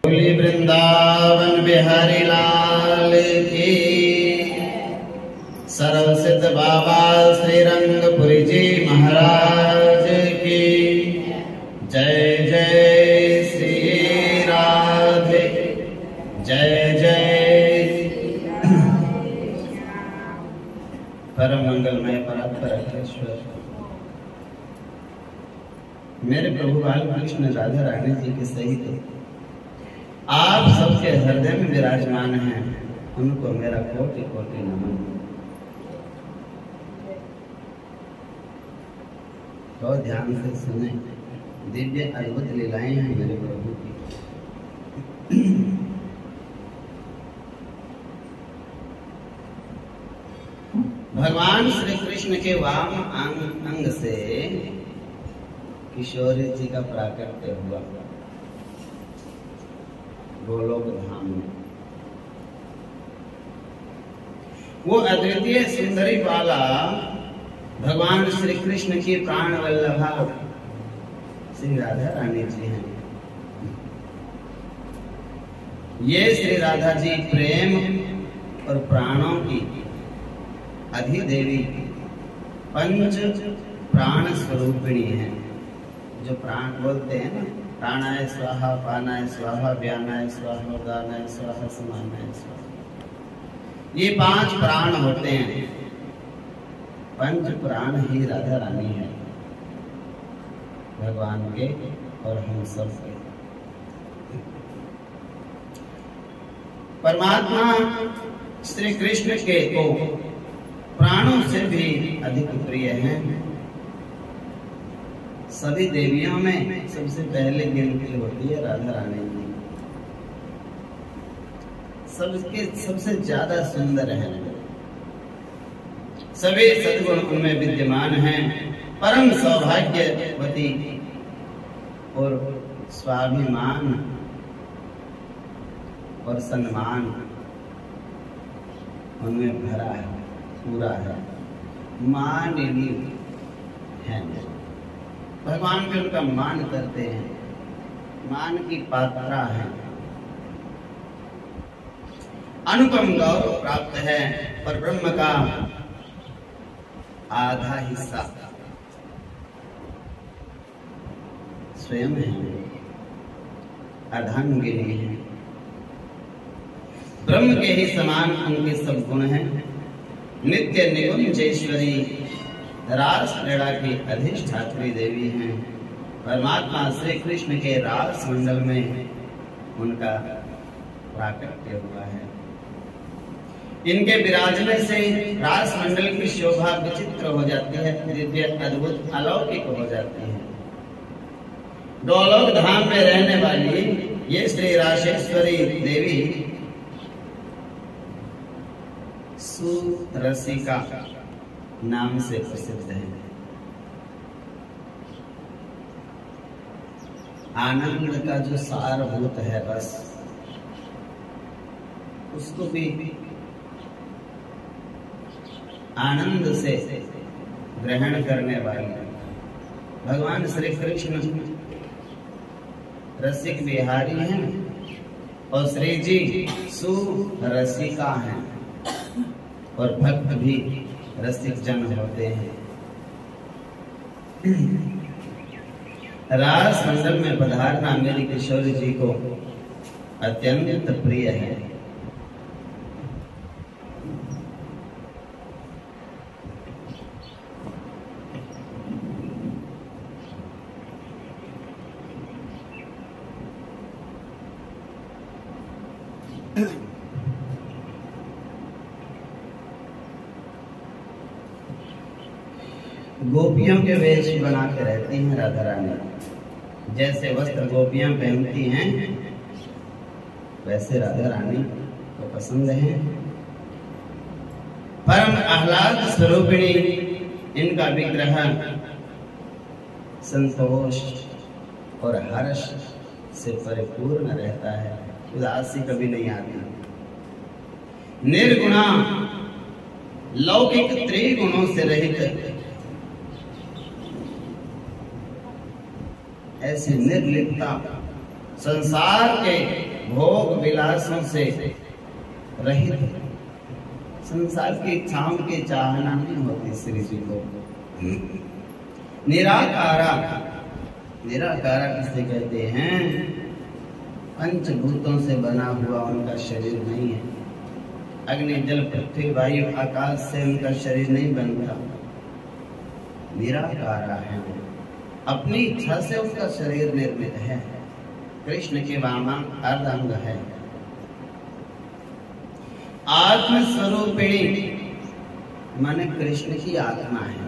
बोली वृंदावन बिहारी लाल की, सर्व सिद्ध बाबा श्री रंगपुरी जी महाराज की जय। जय श्री राधे, जय जय। परम मंगलमय परात्पर मेरे प्रभु बाल कृष्ण राधा रानी जी के सहित आप सबके हृदय में विराजमान हैं, उनको मेरा कोटि कोटि नमन। बहुत ध्यान से सुने, दिव्य अद्भुत लीलाएं हैं मेरे प्रभु की। भगवान श्री कृष्ण के वाम अंग से किशोरी जी का प्राकट्य हुआ गोलोक धाम में। वो अद्वितीय सुंदरी बाला भगवान श्री कृष्ण की प्राण वल्लभा श्री राधा रानी जी हैं। ये श्री राधा जी प्रेम और प्राणों की अधिदेवी पंच प्राण स्वरूपिणी है। जो प्राण बोलते हैं ना, प्राणाय स्वाहा, पानाय स्वाहा, व्यानाय स्वाहा, उदानाय स्वाहा, समानाय स्वाहा, ये 5 प्राण होते हैं। पंच प्राण ही राधा रानी है भगवान के और हम सब के। परमात्मा श्री कृष्ण के को प्राणों से भी अधिक प्रिय हैं। सभी देवियों में सबसे पहले गिनती होती है राधा रानी जी। सबके सबसे ज्यादा सुंदर है, सभी सद्गुण उनमें विद्यमान हैं। परम सौभाग्यवती और स्वाभिमान और सम्मान उनमें भरा है, पूरा है, माननीय है। भगवान भी उनका मान करते हैं, मान की पात्रा है। अनुपम गौरव प्राप्त है, पर ब्रह्म का आधा हिस्सा स्वयं है, अर्धांगिनी है। ब्रह्म के ही समान उनके सब गुण हैं। नित्य निकुंजेश्वरी रास क्रीड़ा की अधिष्ठात्री देवी हैं। परमात्मा श्री कृष्ण के रास मंडल में उनका प्राकट्य हुआ है। इनके विराजने से रास मंडल की शोभा विचित्र हो जाती है, दिव्य अद्भुत अलौकिक हो जाती है। गोलोक धाम में रहने वाली ये श्री राशेश्वरी देवी सुरसिका नाम से प्रसिद्ध है। आनंद का जो सारभूत है रस, उसको भी आनंद से ग्रहण करने वाले भगवान श्री कृष्ण रसिक बिहारी हैं और श्री जी सुरसिका हैं और भक्त भी रसिक जन होते हैं। रास मंडल में पधारना मेरी किशोरी जी को अत्यंत प्रिय है। गोपियों के वेश बना के रहती हैं राधा रानी। जैसे वस्त्र गोपियां पहनती हैं, वैसे राधा रानी को पसंद है। परम आह्लाद स्वरूपिणी इनका विग्रह संतोष और हर्ष से परिपूर्ण रहता है, उदासी कभी नहीं आती। निर्गुणा लौकिक त्रिगुणों से रहित ऐसी निर्लिप्तता, संसार के भोग विलासों से रहित, संसार की इच्छाओं की चाहना नहीं होती श्री जी को। निराकारा, निराकारा किसे कहते हैं? पंचभूतों से बना हुआ उनका शरीर नहीं है। अग्नि जल पृथ्वी वायु आकाश से उनका शरीर नहीं बनता। निराकारा है, अपनी इच्छा से उनका शरीर निर्मित है। कृष्ण के वामा अर्धांग है। आत्मस्वरूपिणी माने कृष्ण की आत्मा है,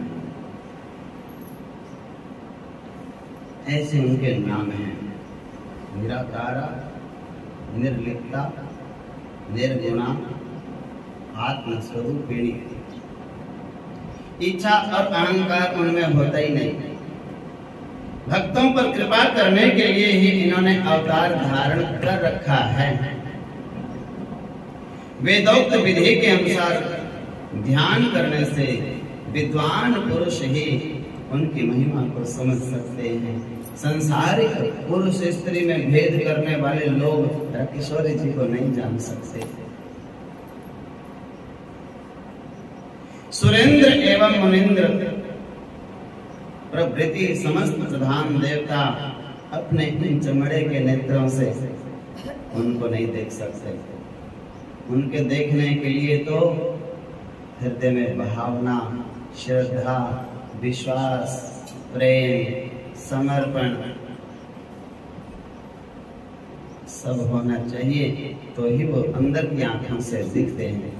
ऐसे उनके नाम हैं। निराकारा, निर्लिप्ता, निर्गुणा, आत्मस्वरूपिणी। इच्छा और अहंकार उनमें होता ही नहीं। भक्तों पर कृपा करने के लिए ही इन्होंने अवतार धारण कर रखा है। वेदोक्त विधि के अनुसार ध्यान करने से विद्वान पुरुष ही उनकी महिमा को समझ सकते हैं। संसारिक पुरुष स्त्री में भेद करने वाले लोग किशोरी जी को नहीं जान सकते। सुरेंद्र एवं मुनिंद्र प्रभृति समस्त प्रधान देवता अपने इन चमड़े के नेत्रों से उनको नहीं देख सकते। उनके देखने के लिए तो हृदय में भावना, श्रद्धा, विश्वास, प्रेम, समर्पण सब होना चाहिए, तो ही वो अंदर की आंखों से दिखते हैं।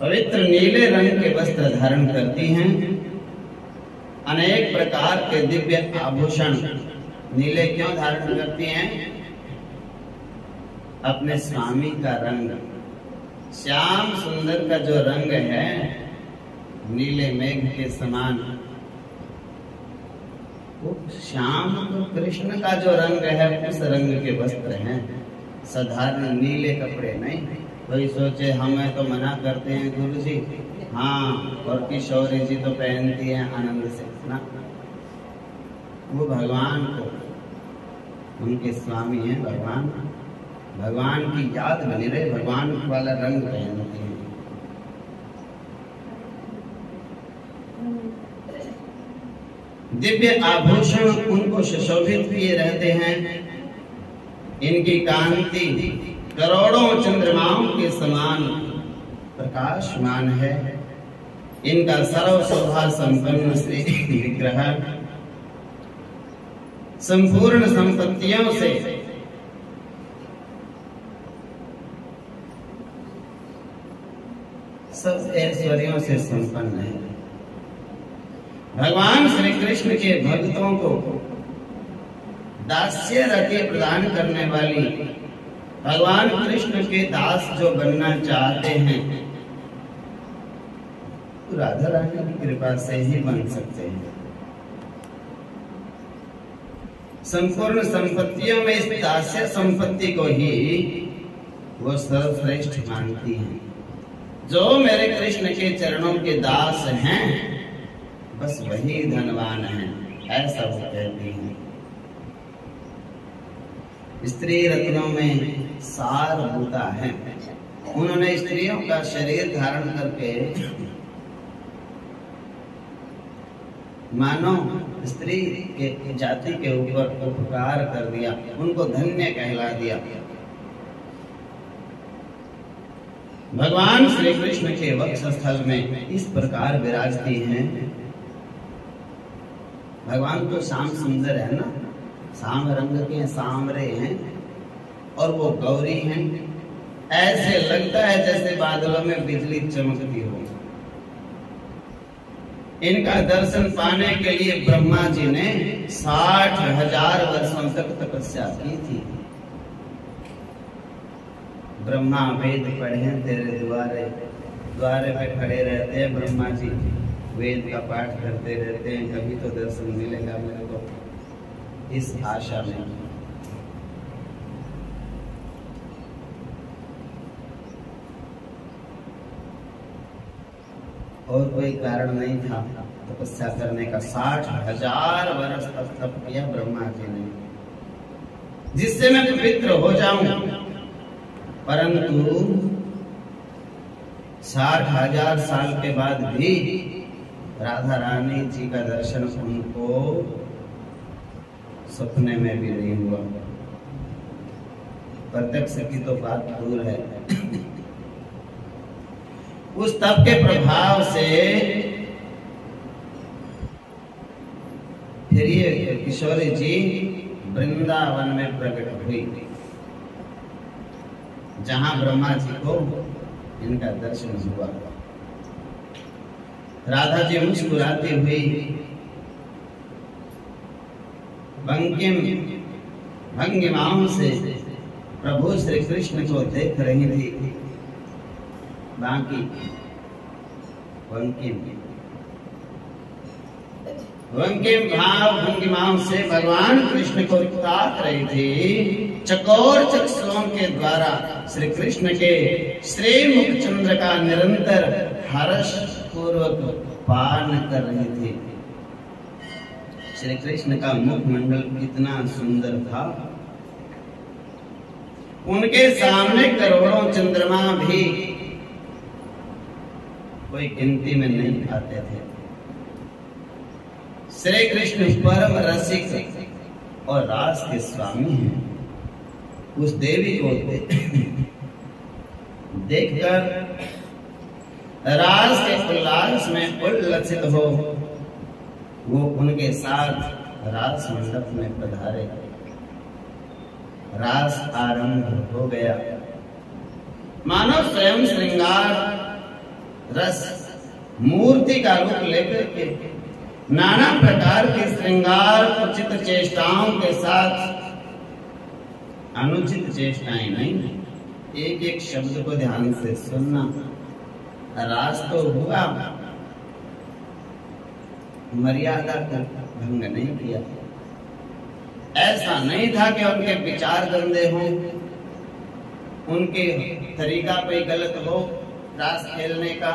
पवित्र नीले रंग के वस्त्र धारण करती हैं। अनेक प्रकार के दिव्य आभूषण नीले क्यों धारण करती हैं? अपने स्वामी का रंग, श्याम सुंदर का जो रंग है नीले मेघ के समान, वो श्याम कृष्ण का जो रंग है उस रंग के वस्त्र हैं। साधारण नीले कपड़े नहीं। कोई सोचे हमें तो मना करते हैं गुरु जी, हाँ, और किशोरी जी तो पहनती हैं आनंद से ना। वो भगवान को, उनके स्वामी हैं भगवान, भगवान की याद बनी रहे, भगवान वाला रंग पहनते हैं। दिव्य आभूषण उनको सुशोभित किए रहते हैं। इनकी कांति करोड़ों चंद्रमाओं के समान प्रकाशमान है। इनका सर्व शोभा संपन्न श्री विग्रह संपूर्ण संपत्तियों से सब ऐश्वर्यों से संपन्न है। भगवान श्री कृष्ण के भक्तों को दास्य रति प्रदान करने वाली, भगवान कृष्ण के दास जो बनना चाहते हैं राधा रानी की कृपा से ही बन सकते हैं। संपूर्ण संपत्तियों में इस दास्य संपत्ति को ही वो सर्वश्रेष्ठ मानती हैं। जो मेरे कृष्ण के चरणों के दास हैं बस वही धनवान है, ऐसा वो कहती हैं। स्त्री रत्नों में सारभूता है। उन्होंने स्त्रियों का शरीर धारण करके मानो स्त्री के जाति के ऊपर उपकार कर दिया, उनको धन्य कहला दिया। भगवान श्री कृष्ण के वक्षस्थल में इस प्रकार विराजती हैं। भगवान तो श्याम सुंदर है ना, श्याम रंग के सांवरे हैं और वो गौरी हैं। ऐसे लगता है जैसे बादलों में बिजली चमकती हो। इनका दर्शन पाने के लिए ब्रह्मा जी ने 60,000 वर्षों तक तपस्या की थी। ब्रह्मा वेद पढ़े तेरे द्वारे पे खड़े रहते हैं ब्रह्मा जी, वेद का पाठ करते रहते हैं, कभी तो दर्शन मिलेगा मेरे को, इस आशा में। और कोई कारण नहीं था तपस्या करने का। 60,000 वर्ष तक तप किया ब्रह्मा जी ने, जिससे मैं पवित्र हो जाऊं। परंतु 60,000 साल के बाद भी राधा रानी जी का दर्शन उनको सपने में भी नहीं हुआ। प्रत्यक्ष की तो बात दूर है। उस तप के प्रभाव से फिर ये किशोरी जी वृंदावन में प्रकट हुई, जहां ब्रह्मा जी को इनका दर्शन हुआ। राधा जी मुस्कुराती हुई भंगिमाओं से प्रभु श्री कृष्ण को देख रही थी। बाकी भाव भंगिमाओं से भगवान कृष्ण को ताक रही थी। चकोर चक्षुओं के द्वारा श्री कृष्ण के श्री मुख चंद्र का निरंतर हर्ष पूर्वक पान कर रही थी। श्री कृष्ण का मुखमंडल कितना सुंदर था। उनके सामने करोड़ों चंद्रमा भी कोई गिनती में नहीं आते थे। श्री कृष्ण परम रसिक और रास के स्वामी हैं। उस देवी को देखकर रास के उल्लास में उल्लसित हो वो उनके साथ रास मंडप में पधारे। रास आरंभ हो गया। मानव स्वयं श्रृंगार रस मूर्ति का रूप लेकर के नाना प्रकार के श्रृंगार उचित चेष्टाओं के साथ, अनुचित चेष्टाएं नहीं, एक एक शब्द को ध्यान से सुनना। रास तो हुआ, मर्यादा का भंग नहीं किया। ऐसा नहीं था कि उनके विचार गंदे हों, उनके तरीका पे गलत हो रास खेलने का,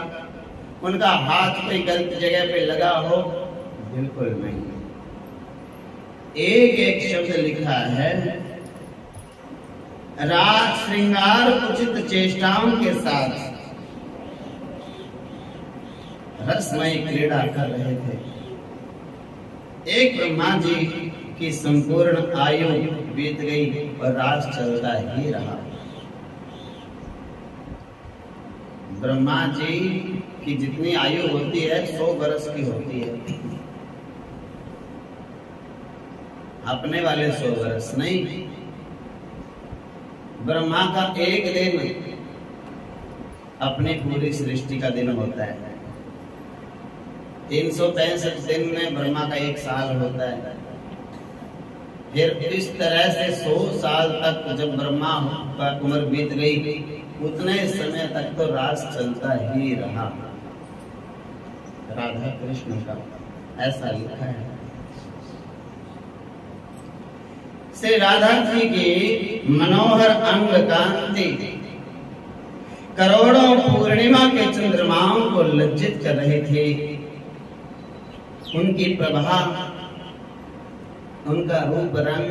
उनका हाथ कोई गलत जगह पे लगा हो, बिल्कुल नहीं। एक एक शब्द लिखा है, रास श्रृंगार उचित चेष्टाओं के साथ रसमय क्रीड़ा कर रहे थे। एक ब्रह्मा जी की संपूर्ण आयु बीत गई और रास चलता ही रहा। ब्रह्मा जी की जितनी आयु होती है 100 वर्ष की होती है, अपने वाले 100 वर्ष नहीं। ब्रह्मा का एक दिन अपनी पूरी सृष्टि का दिन होता है। 365 दिन में ब्रह्मा का 1 साल होता है। फिर इस तरह से 100 साल तक जब ब्रह्मा का उम्र बीत गई, उतने समय तक तो रास चलता ही रहा। राधा कृष्ण का ऐसा लिखा है। श्री राधा जी की मनोहर अंग कांति करोड़ों पूर्णिमा के चंद्रमाओं को लज्जित कर रही थी। उनकी प्रभा, उनका रूप रंग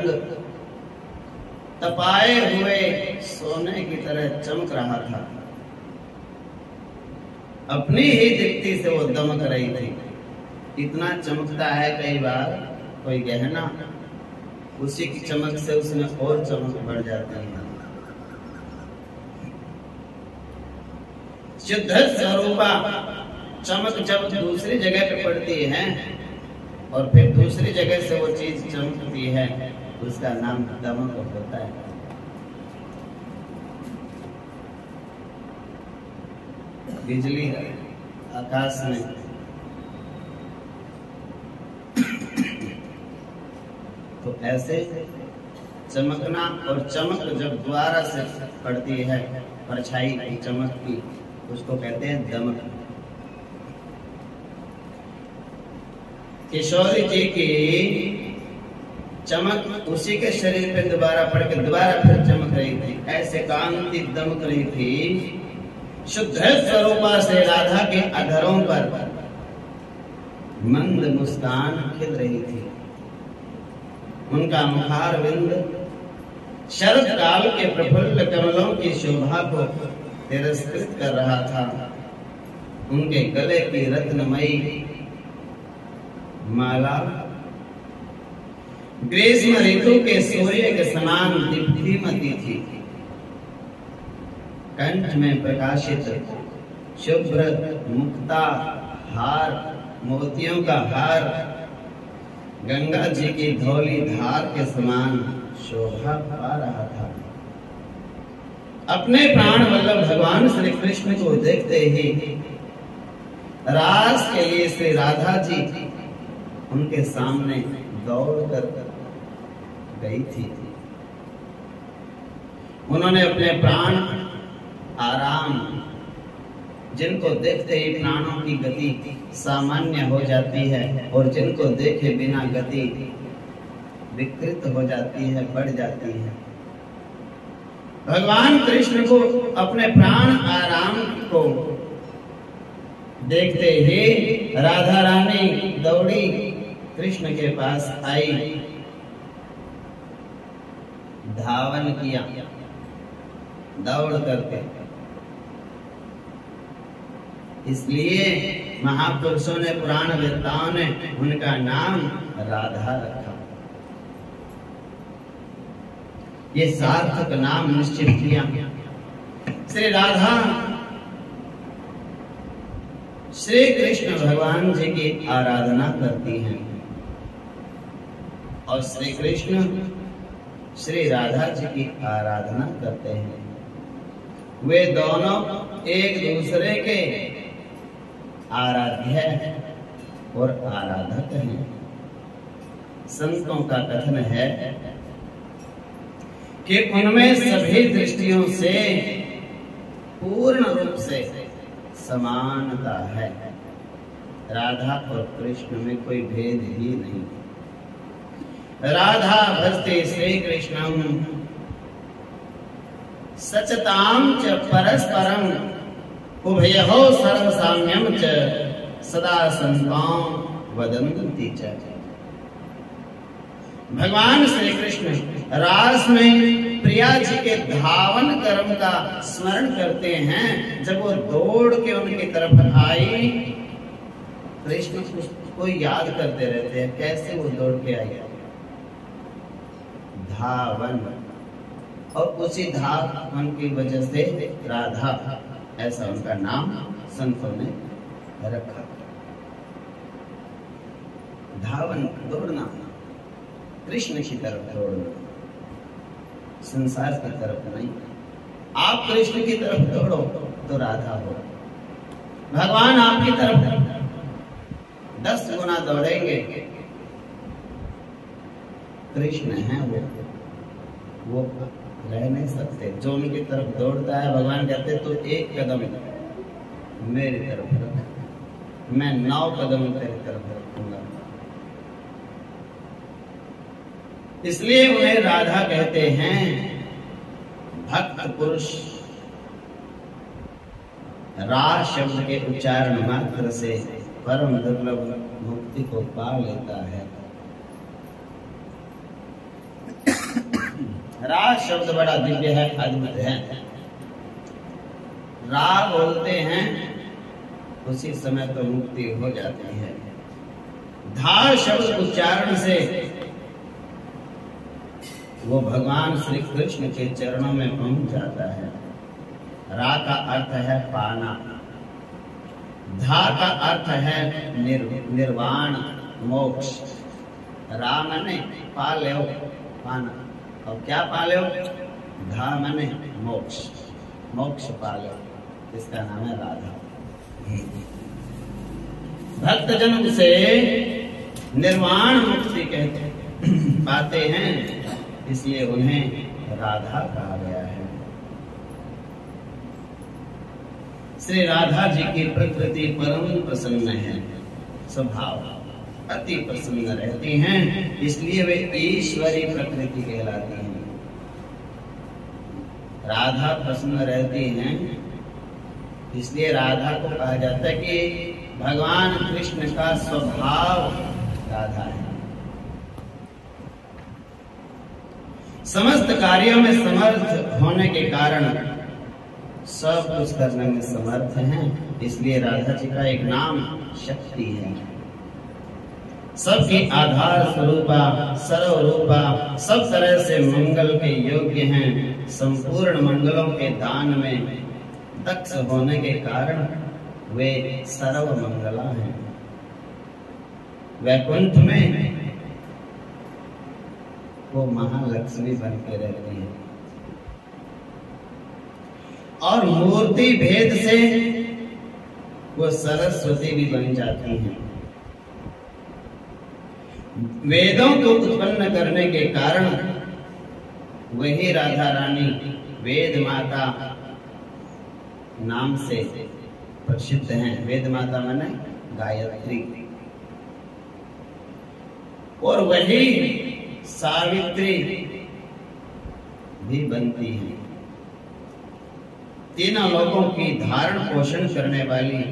तपाए हुए सोने की तरह चमक रहा था। अपनी ही दीप्ति से वो दमक रही थी। इतना चमकता है कई बार कोई गहना, उसी की चमक से उसमें और चमक बढ़ जाती है। शुद्ध स्वरूपा चमक जब दूसरी जगह पे पड़ती है और फिर दूसरी जगह से वो चीज चमकती है, उसका नाम दमक होता है। बिजली आकाश में तो ऐसे चमकना, और चमक जब द्वारा से पड़ती है, परछाई की चमक की, उसको कहते हैं दमक। किशोरी जी की चमक उसी के शरीर पे दोबारा पड़ के दोबारा फिर चमक रही थी। ऐसे कांति दमक रही थी शुद्ध स्वरूपा से राधा के अधरों पर मंद मुस्कान खिल रही थी। उनका मुखारविंद शरद काल के प्रफुल्ल कमलों की शोभा को तिरस्कृत कर रहा था। उनके गले की रत्नमयी माला ग्रीष्म ऋतु के सूर्य के समान दीप्तिमती थी। कंठ में प्रकाशित शुभ्र मुक्ता हार, मोतियों का हार गंगा जी की धौली धार के समान शोभा पा रहा था। अपने प्राण वल्लभ भगवान श्री कृष्ण को देखते ही रास के लिए श्री राधा जी उनके सामने दौड़कर गई थी। उन्होंने अपने प्राण आराम, जिनको देखते ही प्राणों की गति सामान्य हो जाती है और जिनको देखे बिना गति विकृत हो जाती है, बढ़ जाती है, भगवान कृष्ण को अपने प्राण आराम को देखते ही राधा रानी दौड़ी कृष्ण के पास आई, धावन किया दौड़ करके। इसलिए महापुरुषों ने, पुराण वेताओं ने उनका नाम राधा रखा। ये सार्थक नाम निश्चित किया। श्री राधा श्री कृष्ण भगवान जी की आराधना करती हैं और श्री कृष्ण श्री राधा जी की आराधना करते हैं। वे दोनों एक दूसरे के आराध्य और आराधक हैं। संतों का कथन है कि उनमें सभी दृष्टियों से पूर्ण रूप से समानता है। राधा और कृष्ण में कोई भेद ही नहीं। राधा भजते श्री कृष्णं सचतां च परस्परं उभयोः सर्वसाम्यं च सदा संतां वदन्ति च। भगवान श्री कृष्ण रास में प्रिया जी के धावन कर्म का स्मरण करते हैं। जब वो दौड़ के उनकी तरफ आई, कृष्ण को याद करते रहते हैं कैसे वो दौड़ के आई। धावन, और उसी धावन की वजह से राधा, ऐसा उनका नाम संतों ने रखा। धावन, दौड़ना, कृष्ण की तरफ दौड़ना, संसार की तरफ नहीं। आप कृष्ण की तरफ दौड़ो तो राधा हो। भगवान आपकी तरफ 10 गुना दौड़ेंगे। कृष्ण है वो रह नहीं सकते। जो उनकी तरफ दौड़ता है, भगवान कहते तो एक कदम मेरी तरफ रख, मैं 9 कदम तेरी तरफ रखूंगा। इसलिए उन्हें राधा कहते हैं। भक्त पुरुष रा शब्द के उच्चारण मात्र से परम दुर्लभ मुक्ति को पा लेता है। रा शब्द बड़ा दिव्य है, अद्भुत है। रा बोलते हैं उसी समय तो मुक्ति हो जाती है। धा शब्द उच्चारण से वो भगवान श्री कृष्ण के चरणों में पहुंच जाता है। रा का अर्थ है पाना, धा का अर्थ है निर्वाण, मोक्ष। रा मने पा ले, पाना, और क्या पाले हो? धा मने मोक्ष, मोक्ष पाले, इसका नाम है राधा। भक्त जन से निर्वाण मुक्ति कहते पाते हैं, इसलिए उन्हें राधा कहा गया है। श्री राधा जी की प्रकृति परम प्रसन्न है, स्वभाव अति प्रसन्न रहती हैं, इसलिए वे ईश्वरी प्रकृति कहलाती हैं। राधा प्रसन्न रहती हैं इसलिए राधा को कहा जाता है कि भगवान कृष्ण का स्वभाव राधा है। समस्त कार्यों में समर्थ होने के कारण सब कुछ करने में समर्थ हैं, इसलिए राधा जी का एक नाम शक्ति है। सबकी आधार स्वरूपा, सर्वरूपा, सब तरह से मंगल के योग्य हैं। संपूर्ण मंगलों के दान में दक्ष होने के कारण वे सर्व मंगला हैं। वैकुंठ में वो महालक्ष्मी बन के रहती है और मूर्ति भेद से वो सरस्वती भी बन जाती हैं। वेदों को उत्पन्न करने के कारण वही राधा रानी वेद माता नाम से प्रसिद्ध हैं। वेद माता माने गायत्री। और वही सावित्री भी बनती है। तीनों लोगों की धारण पोषण करने वाली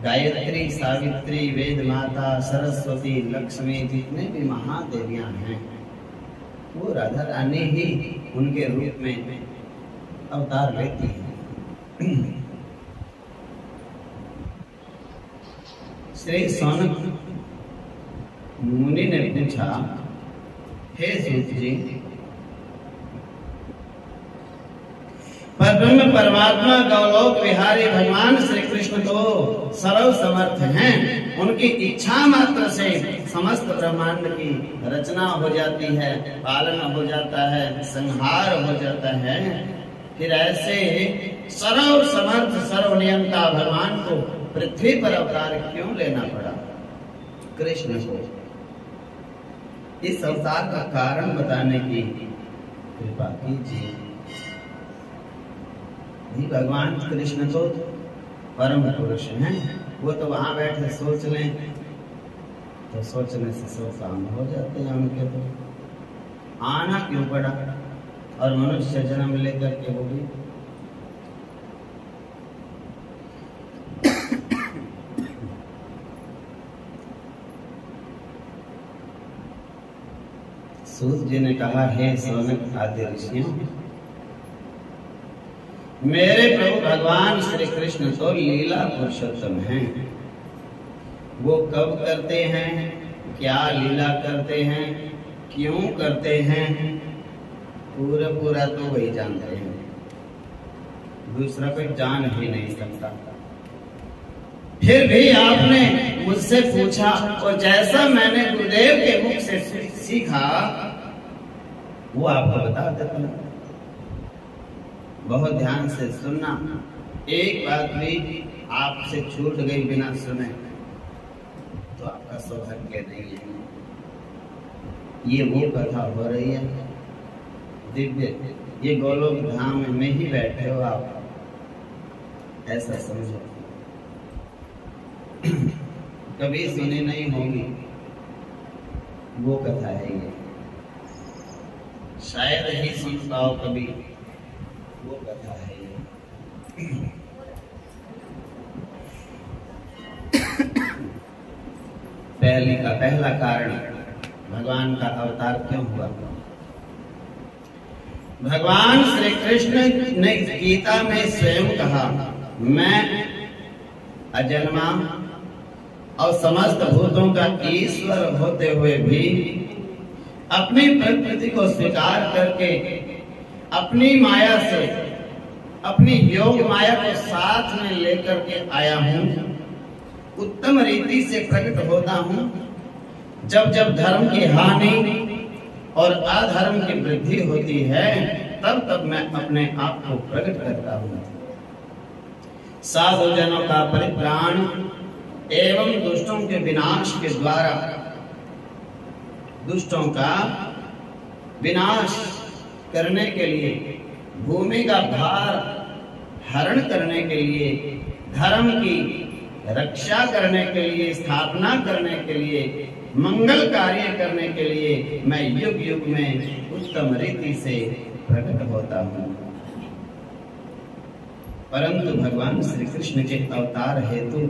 गायत्री, सावित्री, वेद माता, सरस्वती, लक्ष्मी, जितने भी महादेवियां हैं वो राधा रानी ही उनके रूप में अवतार लेती है। श्री सौनक मुनि ने पूछा, हे सूत जी, परब्रह्म परमात्मा गौलोक विहारी भगवान श्री कृष्ण तो सर्व समर्थ हैं। उनकी इच्छा मात्र से समस्त ब्रह्मांड की रचना हो जाती है, पालन हो जाता है, संहार हो जाता है। फिर ऐसे सर्व समर्थ सर्वनियंता भगवान को पृथ्वी पर अवतार क्यों लेना पड़ा कृष्ण को? इस अवतार का कारण बताने की कृपा कीजिए। भगवान कृष्ण तो परम पुरुष हैं, वो तो वहां बैठे सोच लें तो सोचने से सब काम हो जाते हैं उनके। तो आना क्यों पड़ा और मनुष्य जन्म लेकर के वो भी सूत जी ने कहा, हे सौनक आदि ऋषियों, मेरे प्रभु भगवान श्री कृष्ण तो लीला पुरुषोत्तम हैं। वो कब करते हैं, क्या लीला करते हैं, क्यों करते हैं, पूरा तो वही जानते हैं, दूसरा कोई जान ही नहीं सकता। फिर भी आपने मुझसे पूछा और जैसा मैंने गुरुदेव के मुख से सीखा वो आपको बता देता हूं। बहुत ध्यान से सुनना, एक बात भी आपसे छूट गई बिना सुने तो आपका सौभाग्य नहीं है। ये वो कथा हो रही है दिव्य, ये गोलोक धाम में ही बैठे हो आप, ऐसा समझो। कभी सुनी नहीं होगी वो कथा है ये, शायद ही सुन पाओ कभी, वो कथा है ये। पहला कारण भगवान का अवतार क्यों हुआ? भगवान श्री कृष्ण ने गीता में स्वयं कहा, मैं अजन्मा और समस्त भूतों का ईश्वर होते हुए भी अपनी प्रकृति को स्वीकार करके अपनी माया से, अपनी योग माया को साथ में लेकर के आया हूँ। उत्तम रीति से प्रकट होता हूँ। जब जब धर्म की हानि और अधर्म की वृद्धि होती है तब तब मैं अपने आप को प्रकट करता हूँ। साधु जनों का परित्राण एवं दुष्टों के विनाश के द्वारा, दुष्टों का विनाश करने के लिए, भूमि का भार हरण करने के लिए, धर्म की रक्षा करने के लिए, स्थापना करने के लिए, मंगल कार्य करने के लिए मैं युग युग में उत्तम रीति से प्रकट होता हूँ। परंतु भगवान श्री कृष्ण के अवतार हेतु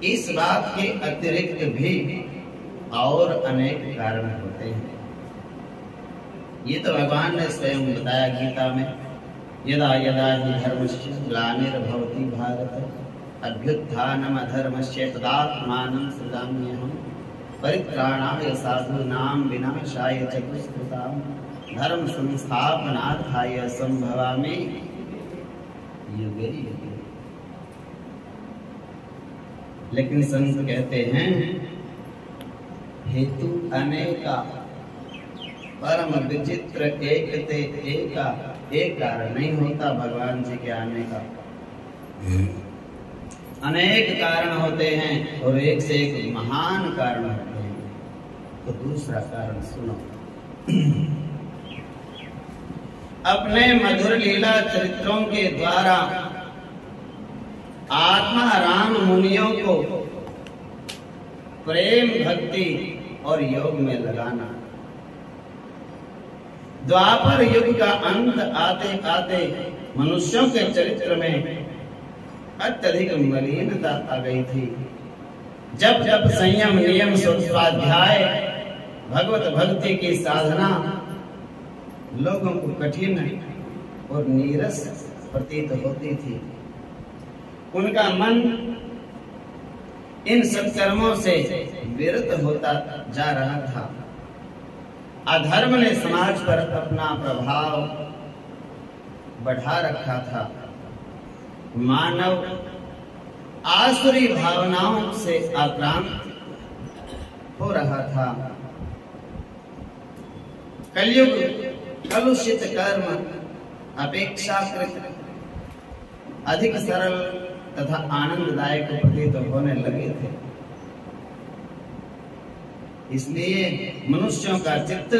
इस बात के अतिरिक्त भी और अनेक कारण होते हैं। ये तो भगवान ने स्वयं बताया गीता में, यदा यदा हि धर्मस्य ग्लानिर्भवति भारत अभ्युत्थानम् अधर्मस्य तदात्मानं सृजाम्यहम् परित्राणाय साधूनां विनाशाय च दुष्कृतां धर्म संस्थापनार्थाय संभवामि युगे युगे। लेकिन संत कहते हैं हेतु अनेका परम विचित्र एक ते एका, एक कारण नहीं होता भगवान जी के आने का। अनेक कारण होते हैं और एक से एक महान कारण होते हैं। तो दूसरा कारण सुनो। अपने मधुर लीला चरित्रों के द्वारा आत्मा राम मुनियों को प्रेम भक्ति और योग में लगाना। द्वापर युग का अंत आते आते मनुष्यों के चरित्र में अत्यधिक मलिनता आ गई थी। जब जब संयम नियम स्वाध्याय भगवत भक्ति की साधना लोगों को कठिन और नीरस प्रतीत होती थी, उनका मन इन सत्कर्मों से विरत होता जा रहा था। अधर्म ने समाज पर अपना प्रभाव बढ़ा रखा था। मानव आसुरी भावनाओं से आक्रांत हो रहा था। कलयुग कलुषित कर्म अपेक्षाकृत अधिक सरल तथा आनंददायक प्रतीत होने लगे थे। इसलिए मनुष्यों का चित्त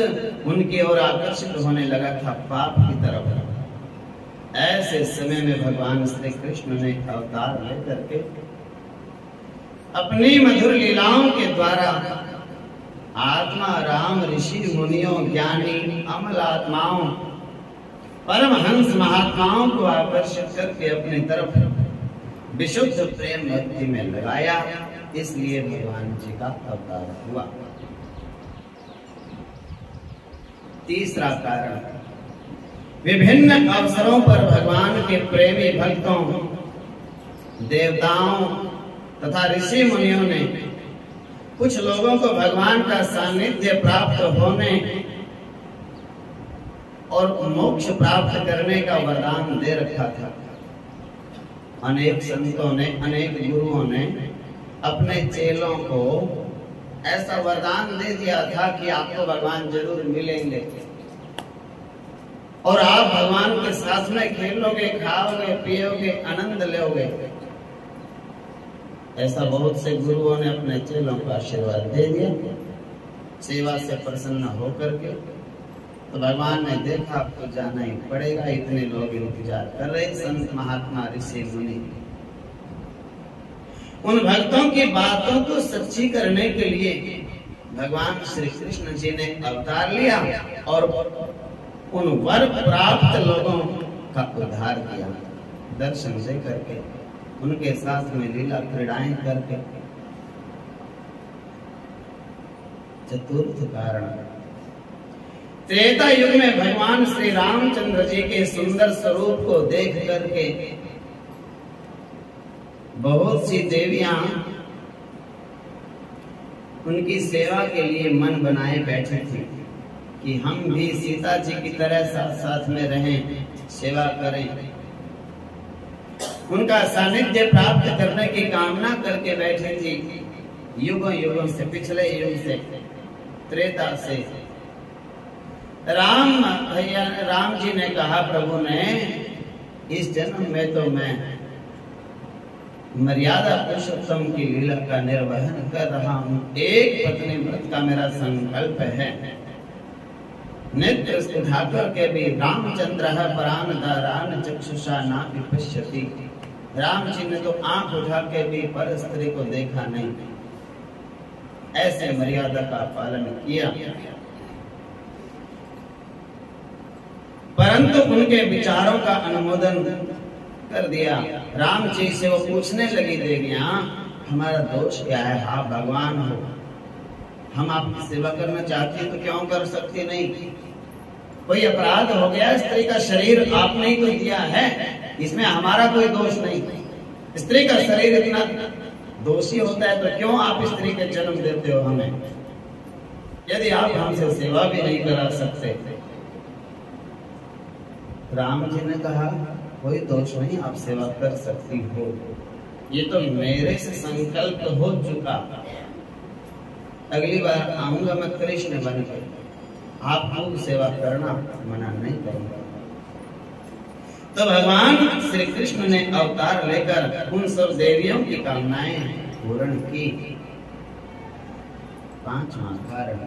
उनकी ओर आकर्षित होने लगा था, पाप की तरफ। ऐसे समय में भगवान श्री कृष्ण ने अवतार लेकर के अपनी मधुर लीलाओं के द्वारा आत्मा राम ऋषि मुनियों ज्ञानी अमल आत्माओं परमहंस महात्माओं को आकर्षित करके अपनी तरफ विशुद्ध प्रेम भक्ति में लगाया। इसलिए भगवान जी का अवतार हुआ। तीसरा कारण, विभिन्न अवसरों पर भगवान के प्रेमी भक्तों देवताओं तथा ऋषि मुनियों ने कुछ लोगों को भगवान का सानिध्य प्राप्त होने और मोक्ष प्राप्त करने का वरदान दे रखा था। अनेक संतों ने, अनेक गुरुओं ने अपने चेलों को ऐसा वरदान दे दिया था कि आपको भगवान जरूर मिलेंगे और आप भगवान के साथ में खेलोगे, खाओगे, पियोगे, आनंद लोगे। ऐसा बहुत से गुरुओं ने अपने चेलों को आशीर्वाद दे दिया। सेवा से प्रसन्न होकर के तो भगवान ने देखा आपको जाना ही पड़ेगा, इतने लोग इंतजार कर रहे, संत महात्मा ऋषि मुनि। उन भक्तों की बातों को सच्ची करने के लिए भगवान श्री कृष्ण जी ने अवतार लिया और उन वर प्राप्त लोगों का उद्धार किया। दर्शन से करके, उनके साथ में लीला क्रीड़ाएं करके। चतुर्थ कारण, त्रेता युग में भगवान श्री रामचंद्र जी के सुंदर स्वरूप को देख करके बहुत सी देवियां उनकी सेवा के लिए मन बनाए बैठे थे कि हम भी सीता जी की तरह साथ साथ में रहें, सेवा करें। उनका सानिध्य प्राप्त करने की कामना करके बैठे थी। युगों युगों से, पिछले युग से, त्रेता से राम जी ने कहा, प्रभु ने, इस जन्म में तो मैं मर्यादा पुरुषोत्तम की लीला का निर्वहन कर रहा हूँ। एक पत्नी व्रत का मेरा संकल्प है। नित्य उठाकर के भी रामचंद्र परान दारान चक्षुषा ना विपश्यति। राम जी ने तो आंख उठा के भी पर स्त्री को देखा नहीं। ऐसे मर्यादा का पालन किया। परंतु परंतु उनके विचारों का अनुमोदन कर दिया। राम जी से वो पूछने लगी देवियां, हमारा दोष क्या है? आप भगवान हो, हम आपकी सेवा करना चाहते हैं तो क्यों कर सकते नहीं? कोई अपराध हो गया? स्त्री का शरीर आपने ही तो दिया है, इसमें हमारा कोई दोष नहीं। स्त्री का शरीर इतना दोषी होता है तो क्यों आप स्त्री के जन्म देते हो हमें, यदि आप हमसे सेवा भी नहीं करा सकते? राम जी ने कहा, कोई दोष नहीं, आप सेवा कर सकती हो, ये तो मेरे से संकल्प हो चुका। अगली बार आऊंगा मैं कृष्ण बनकर, आप खूब सेवा करना, मना नहीं करूंगा। तो भगवान श्री कृष्ण ने अवतार लेकर उन सब देवियों की कामनाएं पूर्ण की। पांचवा कारण,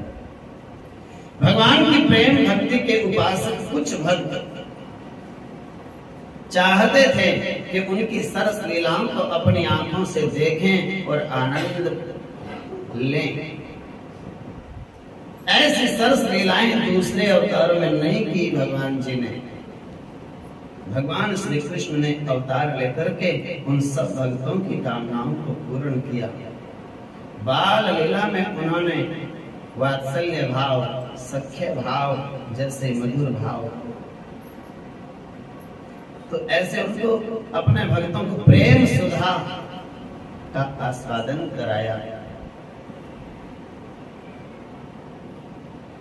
भगवान की प्रेम भक्ति के उपासक कुछ भक्त चाहते थे कि उनकी सरस लीलाओं को अपनी आंखों से देखें और आनंद लें। ऐसी सरस लीलाएं दूसरे अवतारों में नहीं की भगवान जी ने। भगवान श्री कृष्ण ने अवतार लेकर के उन सब भक्तों की कामनाओं को पूर्ण किया। बाल लीला में उन्होंने वात्सल्य भाव, सख्य भाव जैसे मधुर भाव, तो ऐसे उनको अपने भक्तों को प्रेम सुधा का आस्वादन कराया।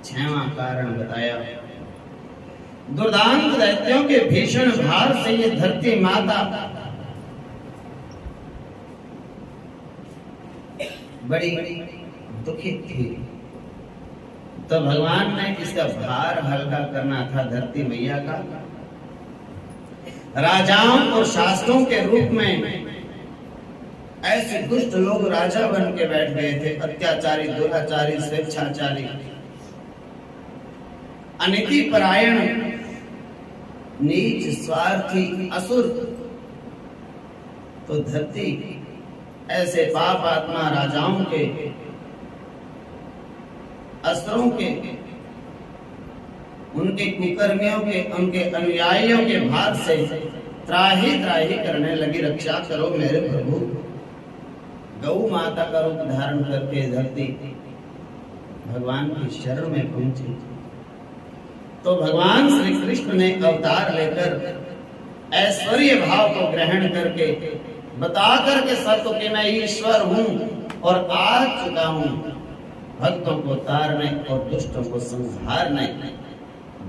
छठवां कारण बताया, दुर्दांत दैत्यों के भीषण भार से ये धरती माता बड़ी दुखित थी, तो भगवान ने इसका भार हल्का करना था धरती मैया का। राजाओं और शासकों के रूप में ऐसे दुष्ट लोग राजा बन के बैठ गए थे, अत्याचारी, दुराचारी, स्वेच्छाचारी, अनिति परायण, नीच, स्वार्थी, असुर। तो धरती ऐसे पाप आत्मा राजाओं के, असुरों के, उनके कुकर्मियों के, उनके अनुयायियों के भार से त्राही त्राही करने लगी। रक्षा करो मेरे प्रभु। गौ माता का रूप धारण करके धरती भगवान की शरण में पहुंची। तो भगवान श्री कृष्ण ने अवतार लेकर ऐश्वर्य भाव को ग्रहण करके बता करके सबको कि मैं ईश्वर हूं और आ चुका हूं, भक्तों को तारने और दुष्टों को संहारने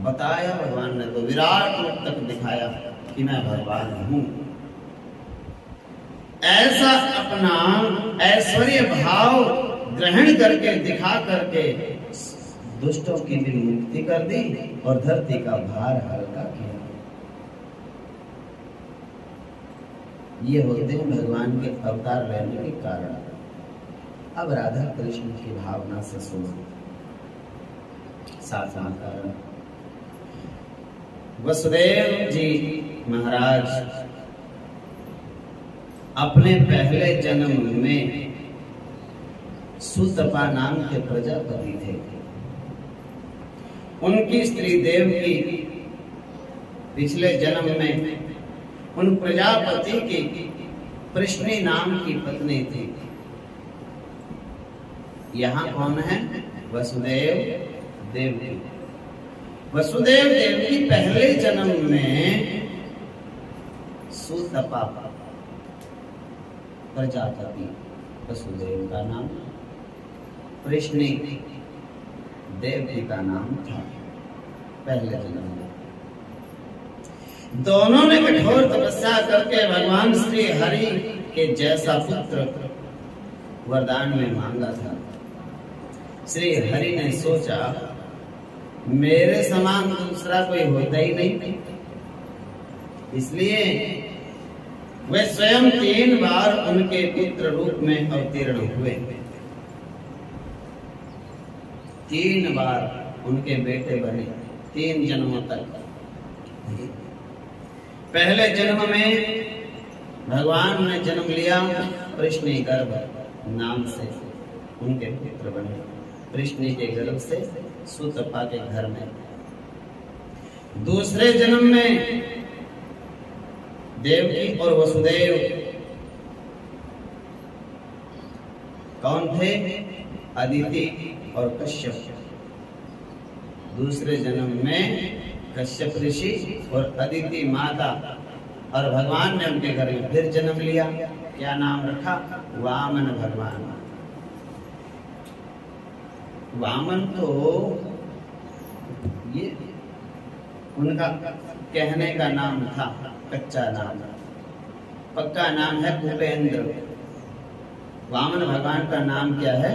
बताया। भगवान ने तो विराट रूप तक दिखाया कि मैं भगवान हूं। ऐसा अपना ऐश्वर्य भाव ग्रहण करके दिखा करके दुष्टों की भी मुक्ति कर दी और धरती का भार हल्का किया। ये होते हैं भगवान के अवतार लेने के कारण। अब राधा कृष्ण की भावना से सुनो। सातवां कारण, वसुदेव जी महाराज अपने पहले जन्म में सुतपा नाम के प्रजापति थे। उनकी स्त्री देवकी पिछले जन्म में उन प्रजापति की प्रश्नी नाम की पत्नी थी। यहाँ कौन है? वसुदेव देवकी। वसुदेव देवकी पहले जन्म में सुतपा प्रजापति वसुदेव का नाम, प्रश्नी देवकी का नाम था पहले जन्म में। दोनों ने कठोर तपस्या करके भगवान श्री हरि के जैसा पुत्र वरदान में मांगा था। श्री हरि ने सोचा मेरे समान दूसरा कोई होता ही नहीं, इसलिए वे स्वयं 3 बार उनके पुत्र रूप में अवतीर्ण हुए। 3 बार उनके बेटे बने, 3 जन्मों तक। पहले जन्म में भगवान ने जन्म लिया कृष्ण गर्भ नाम से, उनके पुत्र बने। कृष्ण के गर्भ से सुतपा के घर में। दूसरे जन्म में देवकी और वसुदेव कौन थे? अदिति और कश्यप। दूसरे जन्म में कश्यप ऋषि और अदिति माता, और भगवान ने उनके घर में फिर जन्म लिया। क्या नाम रखा? वामन भगवान। वामन तो ये उनका कहने का नाम था, कच्चा नाम। पक्का नाम है उपेंद्र। वामन भगवान का नाम क्या है?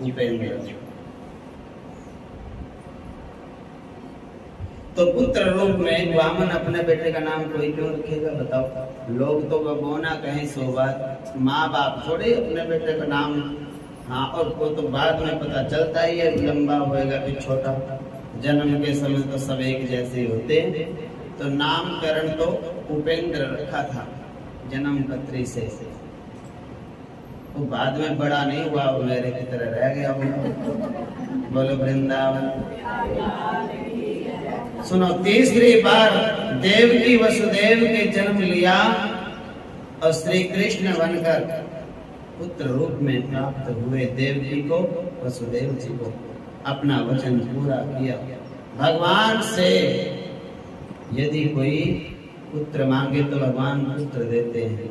उपेंद्र। तो पुत्र रूप में वामन अपने बेटे का नाम कोई क्यों रखेगा बताओ? लोग तो बबोना कहीं सो बात, माँ बाप थोड़े अपने बेटे का नाम। हाँ, और वो तो बाद में पता चलता ही है, लंबा होएगा कि छोटा। जन्म के समय तो सब एक जैसे होते हैं। तो नामकरण तो उपेंद्र रखा था जन्म पत्री से। वो बाद में बड़ा नहीं हुआ, वो मेरे की तरह रह गया। बोलो वृंदावन। सुनो, तीसरी बार देवकी वसुदेव के जन्म लिया और श्री कृष्ण बनकर पुत्र रूप में प्राप्त हुए। देवकी को, वसुदेव जी को अपना वचन पूरा किया। भगवान से यदि कोई पुत्र मांगे तो भगवान पुत्र देते हैं।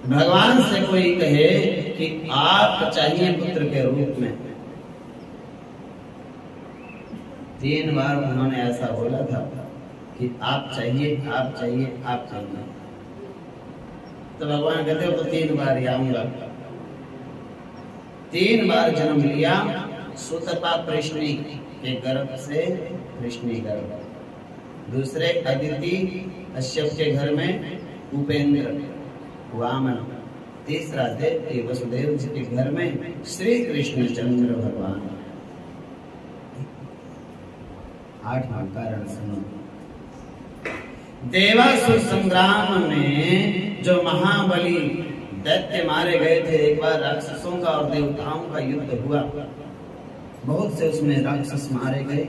भगवान से कोई कहे कि आप चाहिए पुत्र के रूप में, 3 बार उन्होंने ऐसा बोला था कि आप चाहिए, आप चाहिए, आप चाहिए। तो भगवान कहते हो तो 3 बार ही आऊंगा। 3 बार जन्म लिया सुतपा कृष्णी के गर्भ से, कृष्णी गर्भ। दूसरे अदिति कश्यप के घर में उपेंद्र वामन। तीसरा देवकी वसुदेव जी के घर में श्री कृष्ण चंद्र भगवान। 8वां कारण सुनो। देवासुर संग्राम में जो महाबली दैत्य मारे गए थे, एक बार राक्षसों का और देवताओं का युद्ध हुआ। बहुत से उसमें राक्षस मारे गए।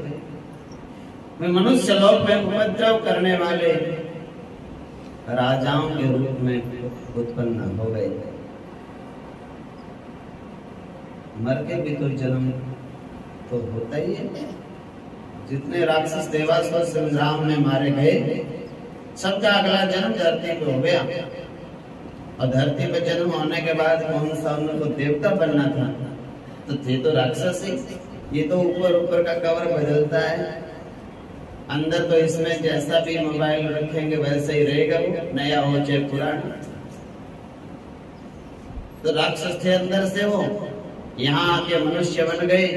वे मनुष्य लोक में उपद्रव करने वाले राजाओं के रूप में उत्पन्न हो गए। मर के भी तो जन्म तो होता ही है। जितने राक्षस देवासुर संग्राम में मारे गए, सबका अगला जन्म धरती पे हो गया। और धरती पे जन्म होने के बाद कौन सा उनको देवता बनना था? तो थे तो राक्षस ही। ये तो ऊपर ऊपर का कवर बदलता है, अंदर तो इसमें जैसा भी मोबाइल रखेंगे वैसे ही रहेगा, वो नया हो चाहे पुराना। तो राक्षस थे अंदर से, वो यहाँ आके मनुष्य बन गए,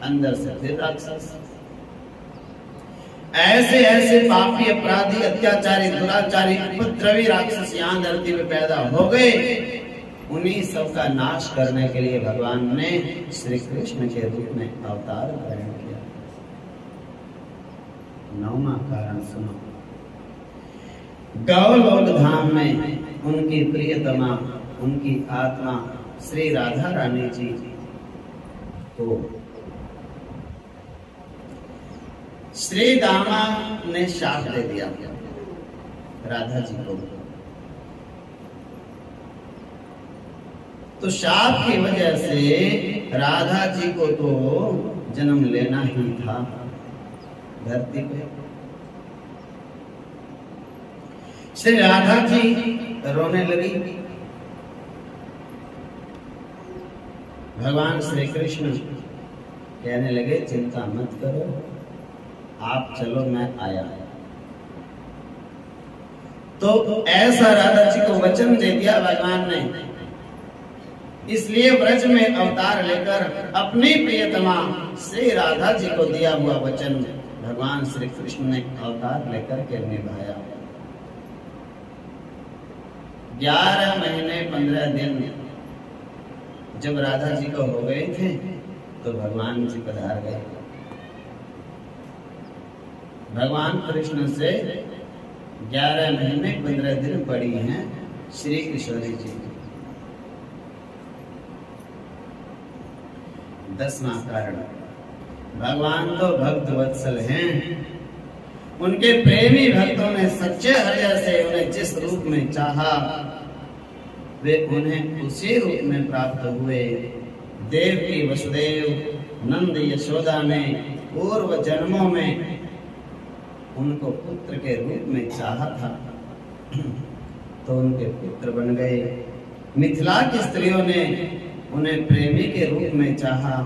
अंदर से फिर राक्षस। ऐसे ऐसे पापी, अपराधी, अत्याचारी, दुराचारी, उपद्रवी राक्षस यहाँ धरती में पैदा हो गए। उन्हीं सब का नाश करने के लिए भगवान ने श्री कृष्ण के रूप में अवतार ग्रहण किया। 9वां कारण सुनो। गौलोक धाम में उनकी प्रियतमा, उनकी आत्मा श्री राधा रानी जी को श्री दामा ने शाप दे दिया राधा जी को। तो शाप की वजह से राधा जी को तो जन्म लेना ही था धरती पे। श्री राधा जी रोने लगी। भगवान श्री कृष्ण कहने लगे, चिंता मत करो, आप चलो, मैं आया। तो ऐसा राधा जी को वचन दे दिया भगवान ने। इसलिए ब्रज में अवतार लेकर अपनी प्रियतमा श्री राधा जी को दिया हुआ वचन भगवान श्री कृष्ण ने अवतार लेकर के निभाया। 11 महीने 15 दिन जब राधा जी को हो गए थे तो भगवान जी पधार गए। भगवान कृष्ण से 11 महीने 15 दिन बड़ी हैं श्री किशोरी जी। 10वां कारण, भगवान तो भक्त वत्सल हैं। उनके प्रेमी भक्तों ने सच्चे हृदय से उन्हें जिस रूप में चाहा, वे उन्हें उसी रूप में प्राप्त हुए। देवकी वसुदेव, नंद यशोदा ने पूर्व जन्मों में उनको पुत्र के रूप में चाहा था, तो उनके पुत्र बन गए। मिथिला की स्त्रियों ने उन्हें प्रेमी के रूप में चाहा,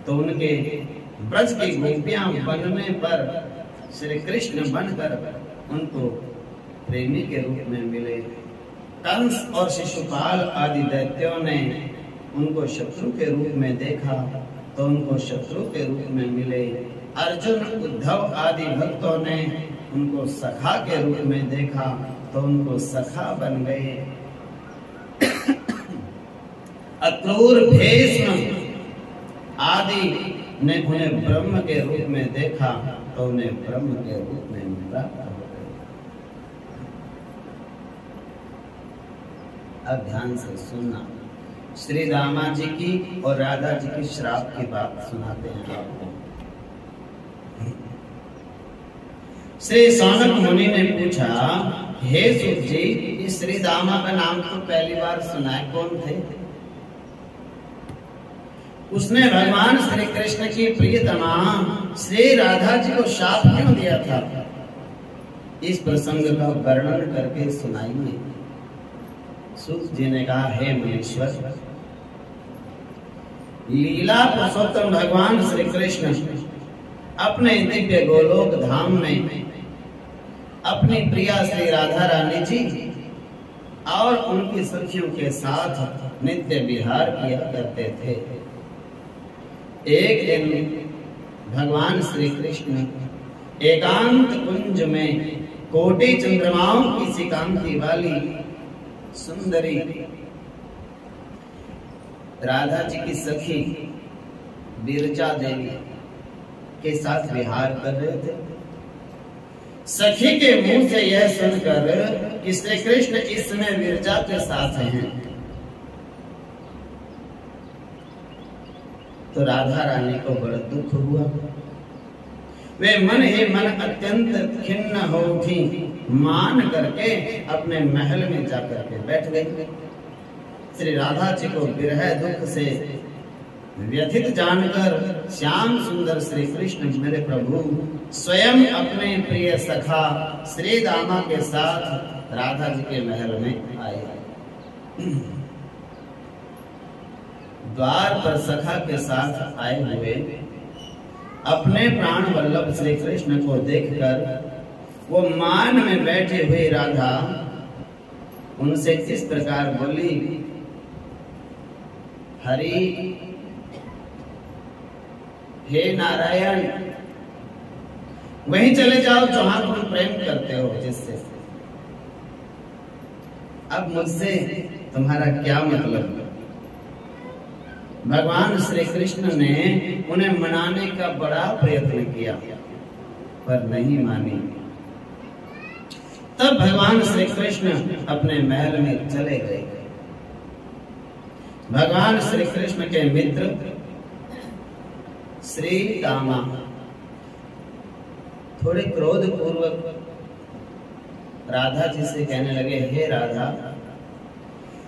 तो उनके ब्रज की गोपियां बनने पर श्री कृष्ण बनकर उनको प्रेमी के रूप में मिले। कंस और शिशुपाल आदि दैत्यों ने उनको शत्रु के रूप में देखा, तो उनको शत्रु के रूप में मिले। अर्जुन, उद्धव आदि भक्तों ने उनको सखा के रूप में देखा, तो उनको सखा बन गए। अक्रूर, भीष्म आदि ने उन्हें ब्रह्म के रूप में देखा, तो उन्हें ब्रह्म के रूप में प्राप्त हो गए। अब ध्यान से सुनना, श्री रामा जी की और राधा जी की श्राप की बात सुनाते हैं आपको। श्री सौनक मुनि ने पूछा, हे सुत जी, इस श्री दामा का नाम तो पहली बार सुना है, कौन थे? उसने भगवान श्री कृष्ण की प्रियतमा श्री राधा जी को शाप क्यों दिया था? इस प्रसंग का वर्णन करके सुनाइए। सुत जी ने कहा, हे मुनीश्वर, लीला पुरुषोत्तम भगवान श्री कृष्ण अपने दिव्य गोलोक धाम में अपनी प्रिया श्री राधा रानी जी और उनकी सखियों के साथ नित्य विहार किया करते थे। एक दिन भगवान श्री कृष्ण एकांत कुंज में कोटि चंद्रमाओं की सी कांति वाली सुंदरी राधा जी की सखी विरजा देवी के साथ विहार कर रहे थे। सखी के मुंह से यह सुनकर कि श्री कृष्ण इस समय विरजा के साथ हैं, तो राधा रानी को बड़ा दुख हुआ। वे मन ही मन अत्यंत खिन्न हो उठी, मान करके अपने महल में जाकर के बैठ गई। श्री राधा जी को विरह दुख से व्यथित जानकर श्याम सुंदर श्री कृष्ण मेरे प्रभु स्वयं अपने प्रिय सखा श्री दामा के साथ राधा जी के महल में आए। द्वार पर सखा के साथ आए हुए अपने प्राण वल्लभ श्री कृष्ण को देखकर वो मान में बैठी हुई राधा उनसे इस प्रकार बोली, हरि, हे नारायण, वहीं चले जाओ जहां तुम प्रेम करते हो जिससे। अब मुझसे तुम्हारा क्या मतलब? भगवान श्री कृष्ण ने उन्हें मनाने का बड़ा प्रयत्न किया पर नहीं मानी। तब भगवान श्री कृष्ण अपने महल में चले गए। भगवान श्री कृष्ण के मित्र श्री दामा थोड़े क्रोध पूर्वक राधा जी से कहने लगे, हे राधा,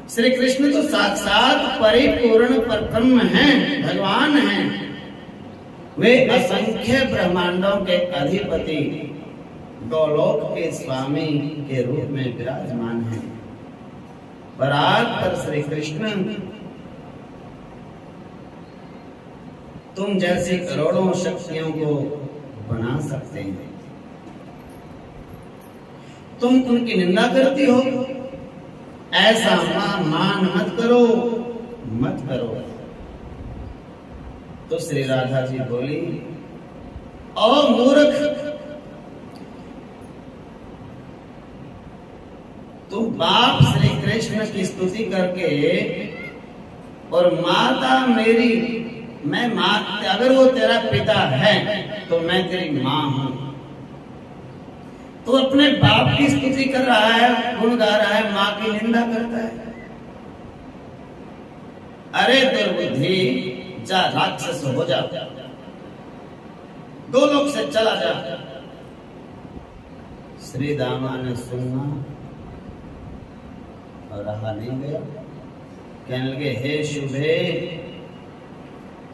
श्री कृष्ण तो साक्षात परिपूर्ण परब्रह्म हैं, भगवान हैं। वे असंख्य ब्रह्मांडों के अधिपति, गोलोक के स्वामी के रूप में विराजमान हैं। पर आज पर श्री कृष्ण तुम जैसी करोड़ों शक्तियों को बना सकते हैं, तुम उनकी निंदा करती हो। ऐसा मान मत करो, मत करो। तो श्री राधा जी बोली, ओ मूर्ख, तू बाप श्री कृष्ण की स्तुति करके और माता मेरी, मैं माँ, अगर वो तेरा पिता है तो मैं तेरी माँ हूं, तो अपने बाप की स्तुति कर रहा है, गुण गा रहा है, माँ की निंदा करता है। अरे दुर्बुद्धि, जा राक्षस हो जा। गोलोक से चला जा। श्री दामा ने सुना और रहा नहीं गया। कहने लगे, हे शुभे,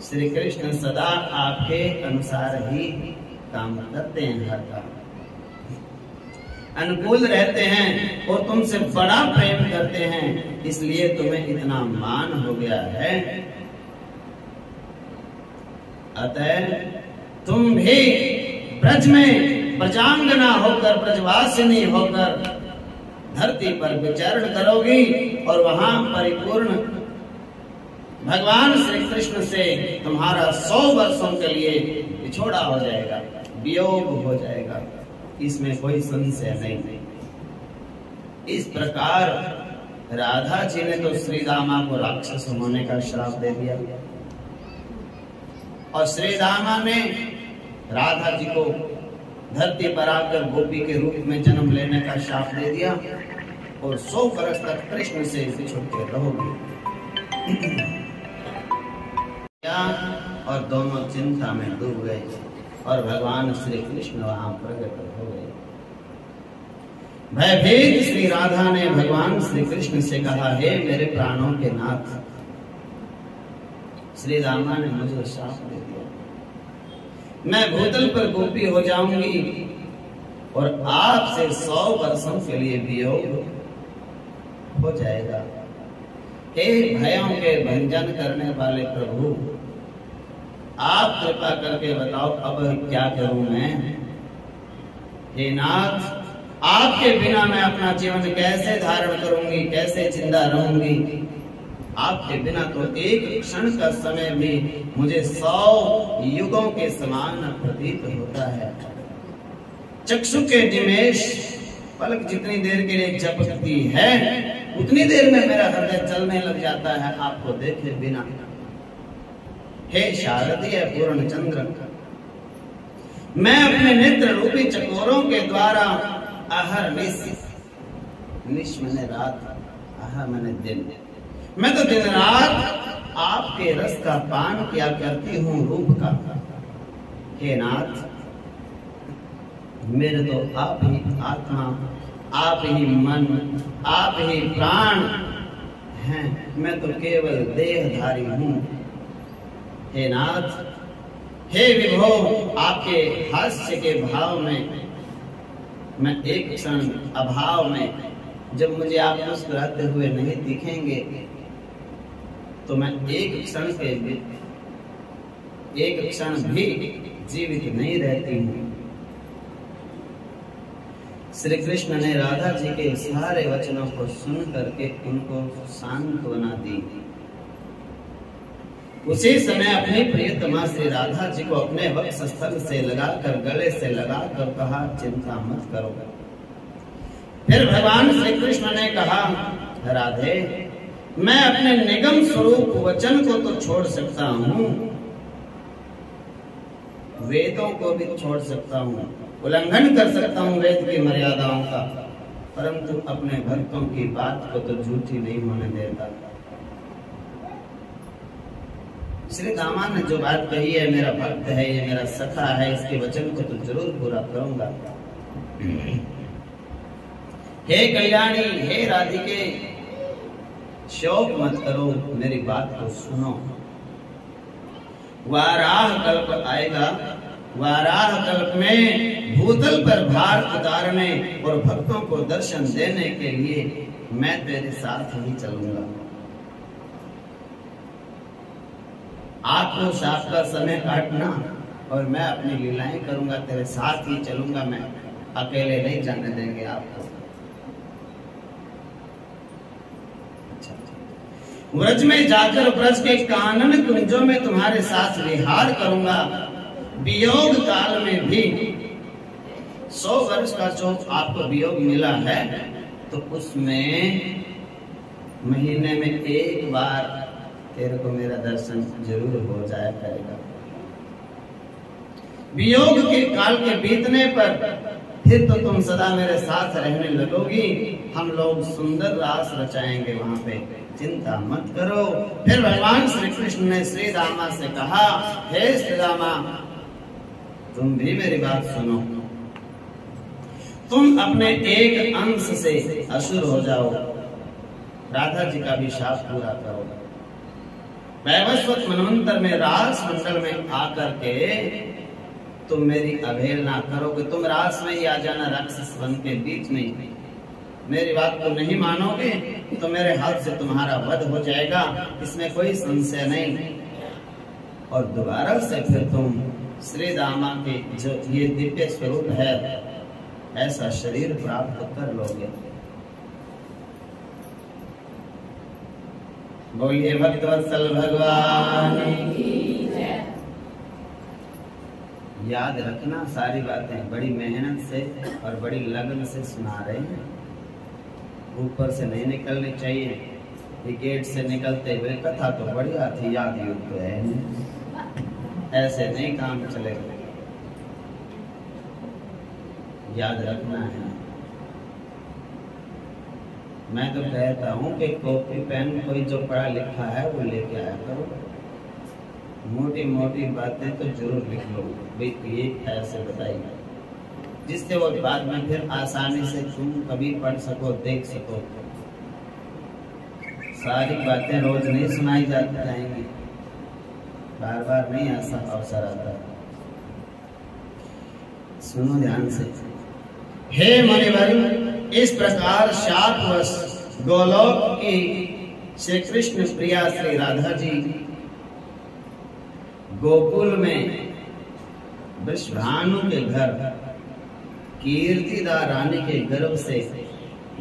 श्री कृष्ण सदा आपके अनुसार ही काम करते हैं, हर काम अनुकूल रहते हैं और तुमसे बड़ा प्रेम करते हैं, इसलिए तुम्हें इतना मान हो गया है। अतः तुम भी ब्रज में प्रजांगना होकर, ब्रजवासिनी होकर धरती पर विचरण करोगी और वहां परिपूर्ण भगवान श्री कृष्ण से तुम्हारा 100 वर्षों के लिए बिछोड़ा हो जाएगा, वियोग हो जाएगा, इसमें कोई संशय नहीं। इस प्रकार राधा जी ने तो श्री दामा को राक्षस होने का श्राप दे दिया और श्री दामा ने राधा जी को धरती पर आकर गोपी के रूप में जन्म लेने का श्राप दे दिया और 100 वर्ष तक कृष्ण से बिछुड़ के रहोगे। और दोनों चिंता में डूब गए और भगवान श्री कृष्ण वहां प्रकट हो गए। भयभीत श्री राधा ने भगवान श्री कृष्ण से कहा, हे मेरे प्राणों के नाथ, श्री रामा ने मुझे श्राप दे दिया, मैं भूतल पर गोपी हो जाऊंगी और आपसे 100 वर्षों के लिए वियोग हो जाएगा। हे भयों के भंजन करने वाले प्रभु, आप कृपा करके बताओ अब क्या करूं मैं। हे नाथ, आपके बिना मैं अपना जीवन कैसे धारण करूंगी, कैसे जिंदा रहूंगी। आपके बिना तो एक क्षण का समय भी मुझे 100 युगों के समान प्रतीत होता है। चक्षु के निमेष पलक जितनी देर के लिए झपकती है, उतनी देर में मेरा हृदय चलने लग जाता है आपको देखे बिना। हे शारदीय पूर्ण चंद्र, मैं अपने नेत्र रूपी चकोरों के द्वारा आहर निश मैंने रात, आहर मैंने दिन, मैं तो दिन रात आपके रस का पान किया करती हूँ, रूप का। हे नाथ, मेरे तो आप ही आत्मा, आप ही मन, आप ही प्राण हैं, मैं तो केवल देहधारी हूँ। हे नाथ, हे विभो, आपके हास्य के भाव में मैं एक क्षण अभाव में, जब मुझे आप मुस्कुराते हुए नहीं दिखेंगे तो मैं एक क्षण भी जीवित नहीं रहती हूँ। श्री कृष्ण ने राधा जी के सारे वचनों को सुन करके उनको सांत्वना दी। उसी समय अपनी प्रियतमा श्री राधा जी को अपने वक्षस्थल से लगाकर, गले से लगाकर कहा, चिंता मत करो। फिर भगवान श्री कृष्ण ने कहा, राधे, मैं अपने निगम स्वरूप वचन को तो छोड़ सकता हूँ, वेदों को भी छोड़ सकता हूँ, उल्लंघन कर सकता हूँ वेद की मर्यादाओं का, परंतु अपने भक्तों की बात को तो झूठी नहीं होने देता। श्री दामा ने जो बात कही है, मेरा भक्त है, ये मेरा सखा है, इसके वचन को तो जरूर पूरा करूंगा। हे कल्याणी, हे राधिके, शोक मत करो, मेरी बात को सुनो। वाराह कल्प आएगा, वाराह कल्प में भूतल पर भार उतारने और भक्तों को दर्शन देने के लिए मैं तेरे साथ ही चलूंगा। आपको साथ का समय काटना और मैं अपनी लीलाएं करूंगा, तेरे साथ ही चलूंगा, मैं अकेले नहीं जाने देंगे आपको। व्रज में जाकर ब्रज के कानन कुंजों में तुम्हारे साथ विहार करूंगा। वियोग काल में भी 100 वर्ष का जो आपको वियोग मिला है, तो उसमें महीने में एक बार तेरे को मेरा दर्शन जरूर हो जाया करेगा। वियोग के काल के बीतने पर फिर तो तुम सदा मेरे साथ रहने लगोगी, हम लोग सुंदर रास रचाएंगे वहां पे, चिंता मत करो। फिर भगवान श्री कृष्ण ने श्री दामा से कहा, हे श्री दामा, तुम भी मेरी बात सुनो। तुम अपने एक अंश से असुर हो जाओ, राधा जी का भी शाप पूरा करो। वैवस्वत मनवंतर में रास मंडल में आकर के तुम मेरी अवहेलना करोगे। तुम रास में ही आ जाना राक्षस वन के बीच में। मेरी बात को नहीं मानोगे तो मेरे हाथ से तुम्हारा वध हो जाएगा, इसमें कोई संशय नहीं। और दोबारा से फिर तुम श्री दामा के जो ये दिव्य स्वरूप है ऐसा शरीर प्राप्त कर लोगे। बोलिए भक्तवत्सल भगवान की जय। याद रखना सारी बातें बड़ी मेहनत से और बड़ी लगन से सुना रहे हैं। ऊपर से नहीं निकलनी चाहिए। ये गेट से निकलते हुए कथा तो बढ़िया थी, याद युक्त है, ऐसे नहीं काम चलेगा। याद रखना है। मैं तो कहता हूँ कि कॉपी पेन कोई जो पढ़ा लिखा है वो लेके आया करो। मोटी मोटी बातें तो जरूर लिख लो, भाई ये ऐसे बताइए, जिससे वो बाद में फिर आसानी से तुम कभी पढ़ सको, देख सको। सारी बातें रोज नहीं सुनाई जाएंगी, बार बार नहीं ऐसा अवसर आता। सुनो ध्यान से। हे मुनिवर, इस प्रकार शापवश गोलोक की श्री कृष्ण प्रिया श्री राधा जी गोकुल में वृषभानु के घर कीर्तिदा रानी के गर्भ से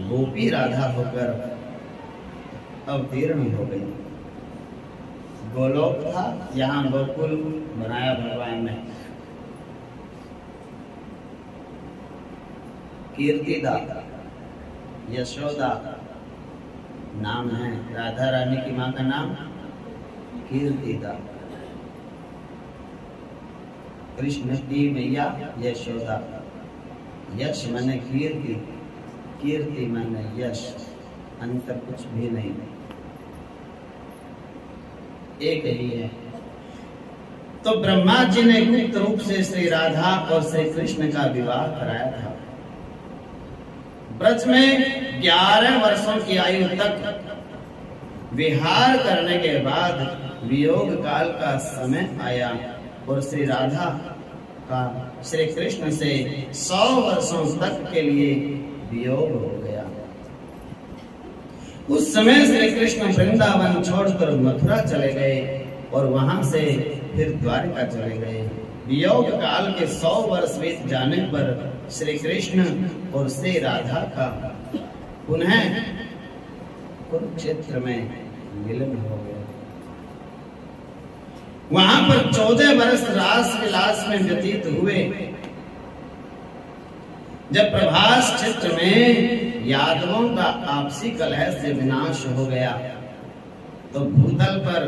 गोपी राधा होकर अवतीर्ण हो गई। गोलोक था, यहाँ गोकुल बनाया भगवान ने। कीर्तिदा यशोदा नाम है, राधा रानी की माँ का नाम कीर्तिदा। कृष्ण की मैया यशोदा। यश माने कीर्ति, कीर्ति माने यश, अंतर कुछ भी नहीं, एक ही है। तो ब्रह्मा जी ने गुप्त रूप से श्री राधा और श्री कृष्ण का विवाह कराया था। ब्रज में 11 वर्षों की आयु तक विहार करने के बाद वियोग काल का समय आया और श्री राधा का श्री कृष्ण से 100 वर्षों तक के लिए वियोग हो गया। उस समय श्री कृष्ण वृंदावन छोड़कर मथुरा चले गए और वहां से फिर द्वारिका चले गए। वियोग काल के 100 वर्ष बीत जाने पर श्री कृष्ण और श्री राधा का पुनः कुरुक्षेत्र में मिलन हो गया। वहां पर 14 वर्ष रास विलास में व्यतीत हुए। जब प्रभास क्षेत्र में यादवों का आपसी कलह से विनाश हो गया तो भूतल पर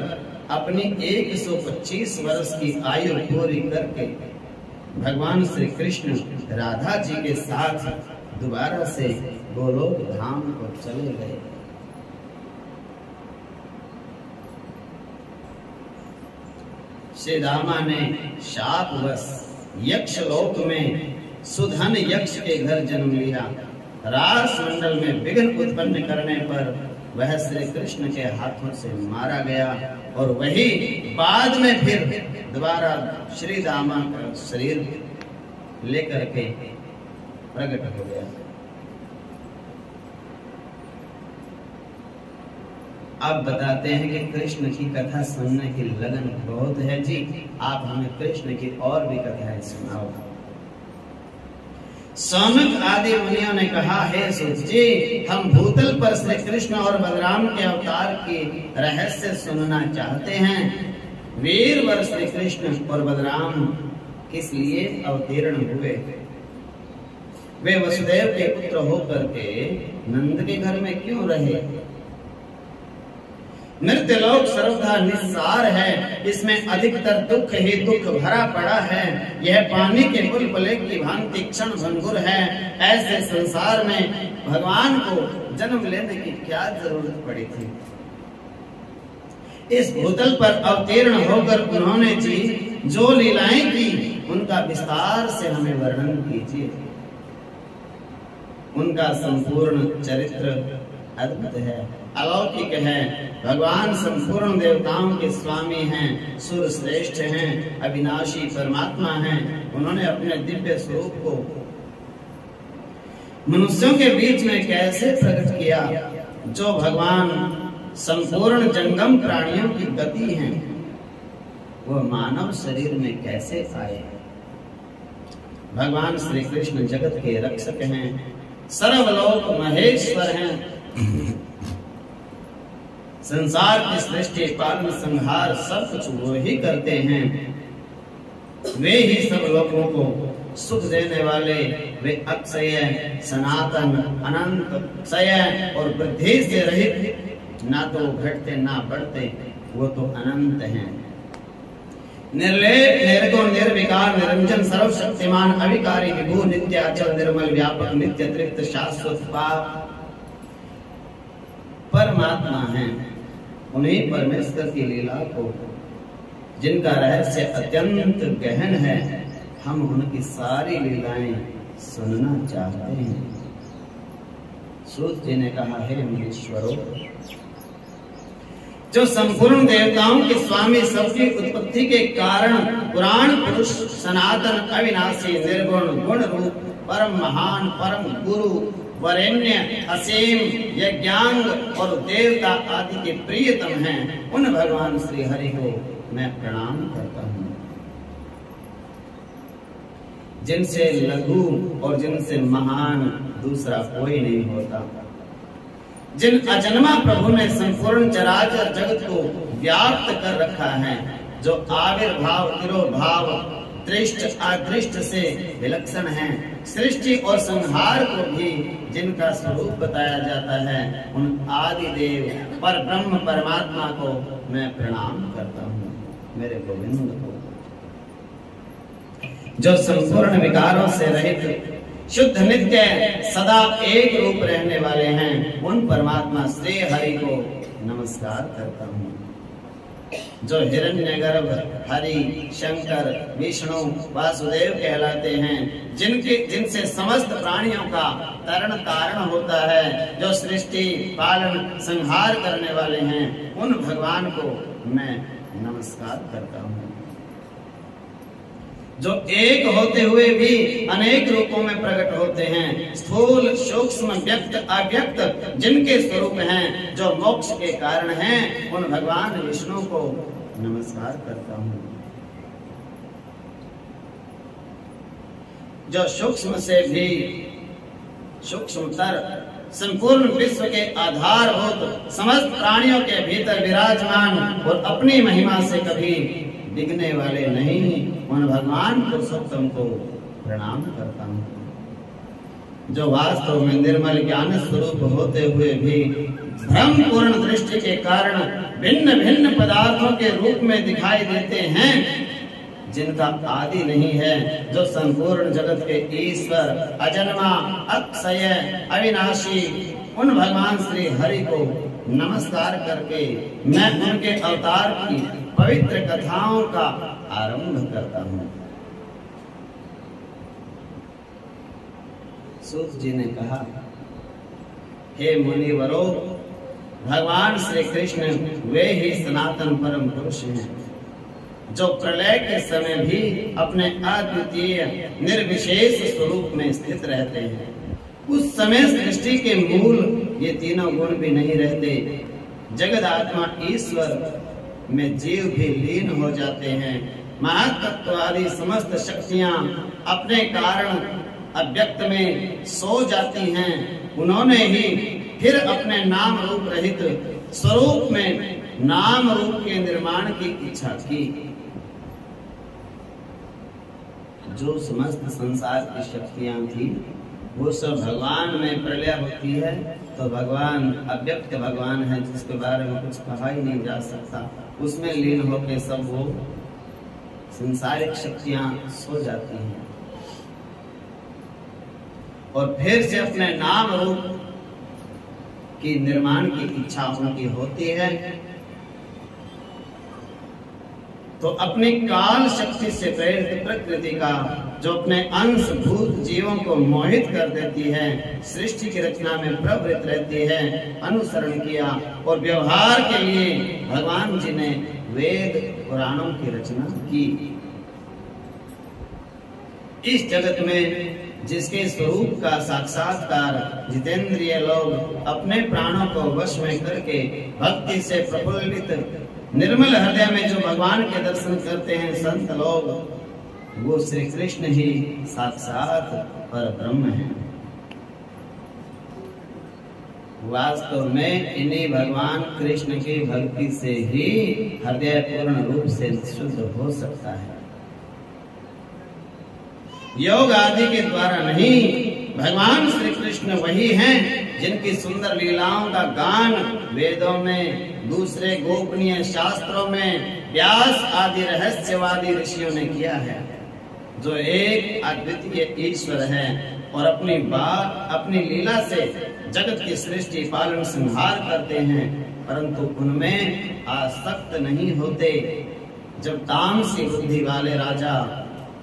अपनी 125 वर्ष की आयु पूरी करके भगवान श्री कृष्ण राधा जी के साथ दोबारा से गोलोक धाम को चले गए। श्री रामा ने शापवश यक्षलोक में सुधन यक्ष के घर जन्म लिया। रास मंडल में विघ्न उत्पन्न करने पर वह श्री कृष्ण के हाथों से मारा गया और वही बाद में फिर दोबारा श्री रामा का शरीर लेकर के प्रकट हो गया। अब बताते हैं कि कृष्ण की कथा सुनने की लगन बहुत है जी। आप हमें कृष्ण की और भी कथाएं सुनाओ। सौनक आदि मुनियों ने कहा, हे सूत जी, हम भूतल पर श्री कृष्ण और बलराम के अवतार की रहस्य सुनना चाहते हैं। वीरवर श्री कृष्ण और बलराम किस लिए अवतीर्ण हुए? वे वसुदेव के पुत्र होकर के नंद के घर में क्यों रहे? मृत्यलोक सर्वथा निस्सार है, इसमें अधिकतर दुख ही दुख भरा पड़ा है। यह पानी के बुलबुले की भांति क्षण भंगुर है। ऐसे संसार में भगवान को जन्म लेने की क्या जरूरत पड़ी थी? इस भूतल पर अवतीर्ण होकर उन्होंने जी जो लीलाएं की उनका विस्तार से हमें वर्णन कीजिए। उनका संपूर्ण चरित्र अद्भुत है, अलौकिक है। भगवान संपूर्ण देवताओं के स्वामी हैं, सुर श्रेष्ठ हैं, अविनाशी परमात्मा हैं। उन्होंने अपने दिव्य स्वरूप को मनुष्यों के बीच में कैसे प्रकट किया? जो भगवान संपूर्ण जंगम प्राणियों की गति हैं, वो मानव शरीर में कैसे आए? भगवान श्री कृष्ण जगत के रक्षक हैं, सर्वलोक महेश्वर हैं। संसार की सृष्टि पालन संहार सब कुछ वो ही करते हैं। वे ही सब लोगों को सुख देने वाले, वे अक्षय, सनातन, अनंत, क्षय और वृद्धि से रहित, ना तो घटते ना बढ़ते, वो तो अनंत हैं। निर्लेप, निर्गुण, निर्विकार, निरंजन, सर्वशक्तिमान, अविकारी, विभु, नित्य, अचल, निर्मल, व्यापक, नित्य, तृप्त, शाश्वत, परमात्मा हैं। उन्हीं परमेश्वर की लीला को, जिनका रहस्य अत्यंत गहन है, हम उनकी सारी लीलाएं सुनना चाहते हैं। सूत जी ने कहा, हे मुनीश्वरों, जो संपूर्ण देवताओं के स्वामी, सबकी उत्पत्ति के कारण, पुराण पुरुष, सनातन, अविनाशी, निर्गुण, गुण रूप, परम महान, परम गुरु, वरेण्य, असीम, यज्ञांग और देवता आदि के प्रियतम हैं, उन भगवान श्री हरि को मैं प्रणाम करता हूँ, जिनसे लघु और जिनसे महान दूसरा कोई नहीं होता। जिन अजन्मा प्रभु ने संपूर्ण चराचर जगत को व्याप्त कर रखा है, जो आविर्भाव, तिरोभाव, दृष्ट, अदृष्ट से विलक्षण है, सृष्टि और संहार को भी जिनका स्वरूप बताया जाता है, उन आदि देव पर ब्रह्म परमात्मा को मैं प्रणाम करता हूँ, मेरे गोविंद को। जो संपूर्ण विकारों से रहित, शुद्ध, नित्य, सदा एक रूप रहने वाले हैं, उन परमात्मा श्री हरि को नमस्कार करता हूँ। जो हिरण्यगर्भ, हरि, शंकर, विष्णु, वासुदेव कहलाते हैं, जिनसे समस्त प्राणियों का तरण तारण होता है, जो सृष्टि, पालन, संहार करने वाले हैं, उन भगवान को मैं नमस्कार करता हूँ। जो एक होते हुए भी अनेक रूपों में प्रकट होते हैं, स्थूल, सूक्ष्म, व्यक्त, अव्यक्त, जिनके स्वरूप हैं, जो मोक्ष के कारण हैं, उन भगवान विष्णु को नमस्कार करता हूँ। जो सूक्ष्म से भी सूक्ष्मतर, संपूर्ण विश्व के आधारभूत, समस्त प्राणियों के भीतर विराजमान और अपनी महिमा से कभी डिगने वाले नहीं, उन भगवान पुरुषोत्तम को प्रणाम करता हूँ। जो वास्तव में निर्मल ज्ञान स्वरूप होते हुए भी भ्रम पूर्ण दृष्टि के कारण भिन्न भिन्न पदार्थों के रूप में दिखाई देते हैं, जिनका आदि नहीं है, जो संपूर्ण जगत के ईश्वर, अजन्मा, अक्षय, अविनाशी, उन भगवान श्री हरि को नमस्कार करके मैं उनके अवतार की पवित्र कथाओं का आरंभ करता हूँ। सूत जी ने कहा, हे मुनिवरों, भगवान श्री कृष्ण वे ही सनातन परम पुरुष हैं, जो प्रलय के समय भी अपने अद्वितीय निर्विशेष स्वरूप में स्थित रहते हैं। उस समय सृष्टि के मूल ये तीनों गुण भी नहीं रहते। जगत आत्मा ईश्वर में जीव भी लीन हो जाते हैं। महातत्व आदि समस्त शक्तियां अपने कारण अव्यक्त में सो जाती हैं। उन्होंने ही फिर अपने नाम रूप रहित स्वरूप में नाम रूप के निर्माण की इच्छा की। जो समस्त संसार की शक्तियां थी वो सब भगवान में प्रलय होती है, तो भगवान अव्यक्त भगवान है, जिसके बारे में कुछ कहा ही नहीं जा सकता। उसमें लीन होकर सब वो संसारिक शक्तियां सो जाती हैं और फिर से अपने नाम रूप की निर्माण की इच्छा उनकी होती है। तो अपनी काल शक्ति से प्रेरित प्रकृति का जो अपने अंश भूत जीवों को मोहित कर देती है, सृष्टि की रचना में प्रवृत्त रहती है, अनुसरण किया और व्यवहार के लिए भगवान जी ने वेद पुराणों की रचना की। इस जगत में जिसके स्वरूप का साक्षात्कार जितेंद्रिय लोग अपने प्राणों को वश में करके भक्ति से प्रफुल्लित निर्मल हृदय में जो भगवान के दर्शन करते हैं संत लोग, वो श्री कृष्ण ही साक्षात पर ब्रह्म है। वास्तव में इन्हीं भगवान कृष्ण की भक्ति से ही हृदय पूर्ण रूप से शुद्ध हो सकता है। योग आदि के द्वारा नहीं, भगवान श्री कृष्ण वही हैं जिनकी सुंदर लीलाओं का गान वेदों में, दूसरे गोपनीय शास्त्रों में व्यास आदि रहस्यवादी ऋषियों ने किया है, जो एक अद्वितीय ईश्वर है और अपनी बात अपनी लीला से जगत की सृष्टि पालन संहार करते हैं, परंतु उनमें आसक्त नहीं होते। जब तामसी बुद्धि वाले राजा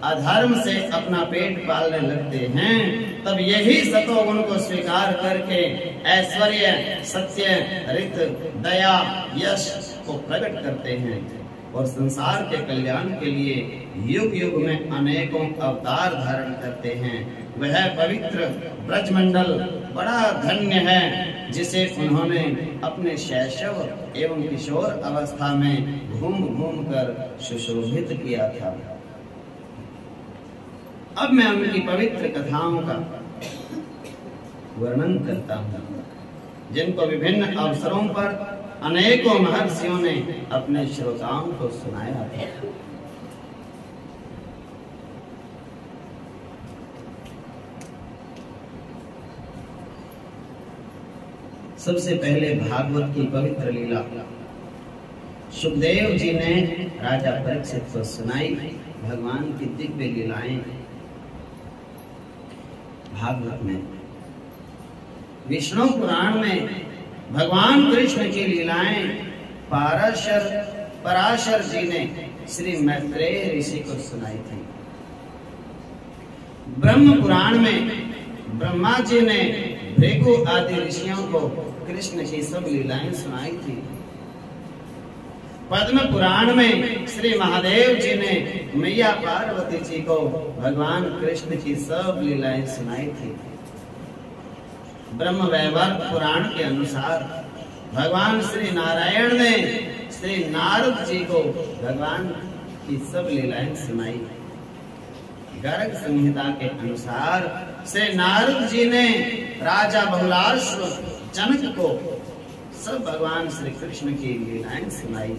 अधर्म से अपना पेट पालने लगते हैं, तब यही सतोगुण को स्वीकार करके ऐश्वर्य, सत्य, रित, दया, यश को प्रकट करते हैं और संसार के कल्याण के लिए युग युग में अनेकों अवतार धारण करते हैं। वह पवित्र ब्रजमंडल बड़ा धन्य है जिसे उन्होंने अपने शैशव एवं किशोर अवस्था में घूम घूम कर सुशोभित किया था। अब मैं उनकी पवित्र कथाओं का वर्णन करता हूँ, जिनको विभिन्न अवसरों पर अनेकों महर्षियों ने अपने श्रोताओं को सुनाया था। सबसे पहले भागवत की पवित्र लीला सुखदेव जी ने राजा परीक्षित को सुनाई। भगवान की दिव्य लीलाएं भागवत में, विष्णु पुराण में भगवान कृष्ण की लीलाएं पराशर जी ने श्री मैत्रेय ऋषि को सुनाई थी। ब्रह्म पुराण में ब्रह्मा जी ने भृगु आदि ऋषियों को कृष्ण की सब लीलाएं सुनाई थी। पद्म पुराण में श्री महादेव जी ने मैया पार्वती जी को भगवान कृष्ण की सब लीलाएं सुनाई थी। ब्रह्म वैवर्त पुराण के अनुसार भगवान श्री नारायण ने श्री नारद जी को भगवान की सब लीलाएं सुनाई। गर्ग संहिता के अनुसार श्री नारद जी ने राजा बहुलाश्व जनक को सब भगवान श्री कृष्ण की लीलाएं सुनाई।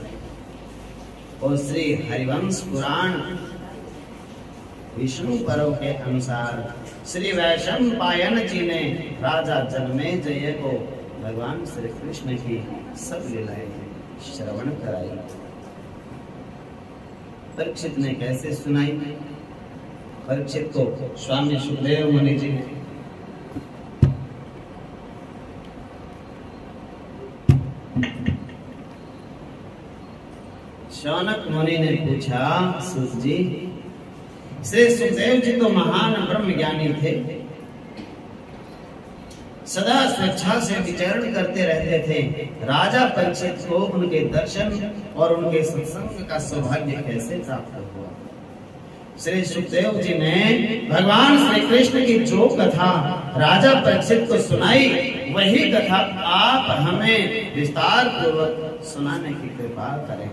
और श्री हरिवंश पुराण विष्णु पर्व के अनुसार श्री वैशंपायन जी ने राजा जन्मेजय को भगवान श्री कृष्ण की सब लीलाएं श्रवण कराई। परीक्षित ने कैसे सुनाई? परीक्षित को स्वामी सुखदेव मुनि जी ने शौनक मुनि ने पूछा, सुत जी, श्री सुखदेव जी तो महान ब्रह्म ज्ञानी थे, सदा स्वेच्छा से विचरण करते रहते थे। राजा परीक्षित को उनके दर्शन और उनके सत्संग का सौभाग्य कैसे प्राप्त हुआ? श्री सुखदेव जी ने भगवान श्री कृष्ण की जो कथा राजा परीक्षित को सुनाई, वही कथा आप हमें विस्तार पूर्वक सुनाने की कृपा करें।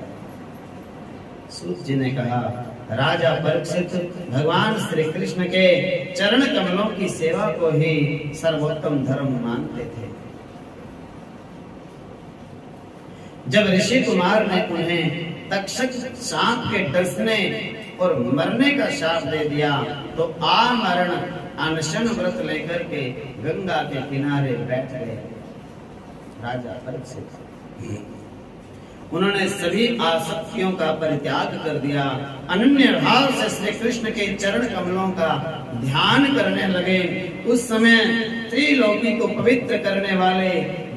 सूत जी ने कहा, राजा परीक्षित भगवान श्री कृष्ण के चरण कमलों की सेवा को ही सर्वोत्तम धर्म मानते थे। जब ऋषि कुमार ने उन्हें तक्षक सांप के डसने और मरने का शाप दे दिया, तो आमरण अनशन व्रत लेकर के गंगा के किनारे बैठ गए राजा परीक्षित। उन्होंने सभी आसक्तियों का परित्याग कर दिया, अनन्य भाव से श्री कृष्ण के चरण कमलों का ध्यान करने लगे। उस समय त्रिलोकी को पवित्र करने वाले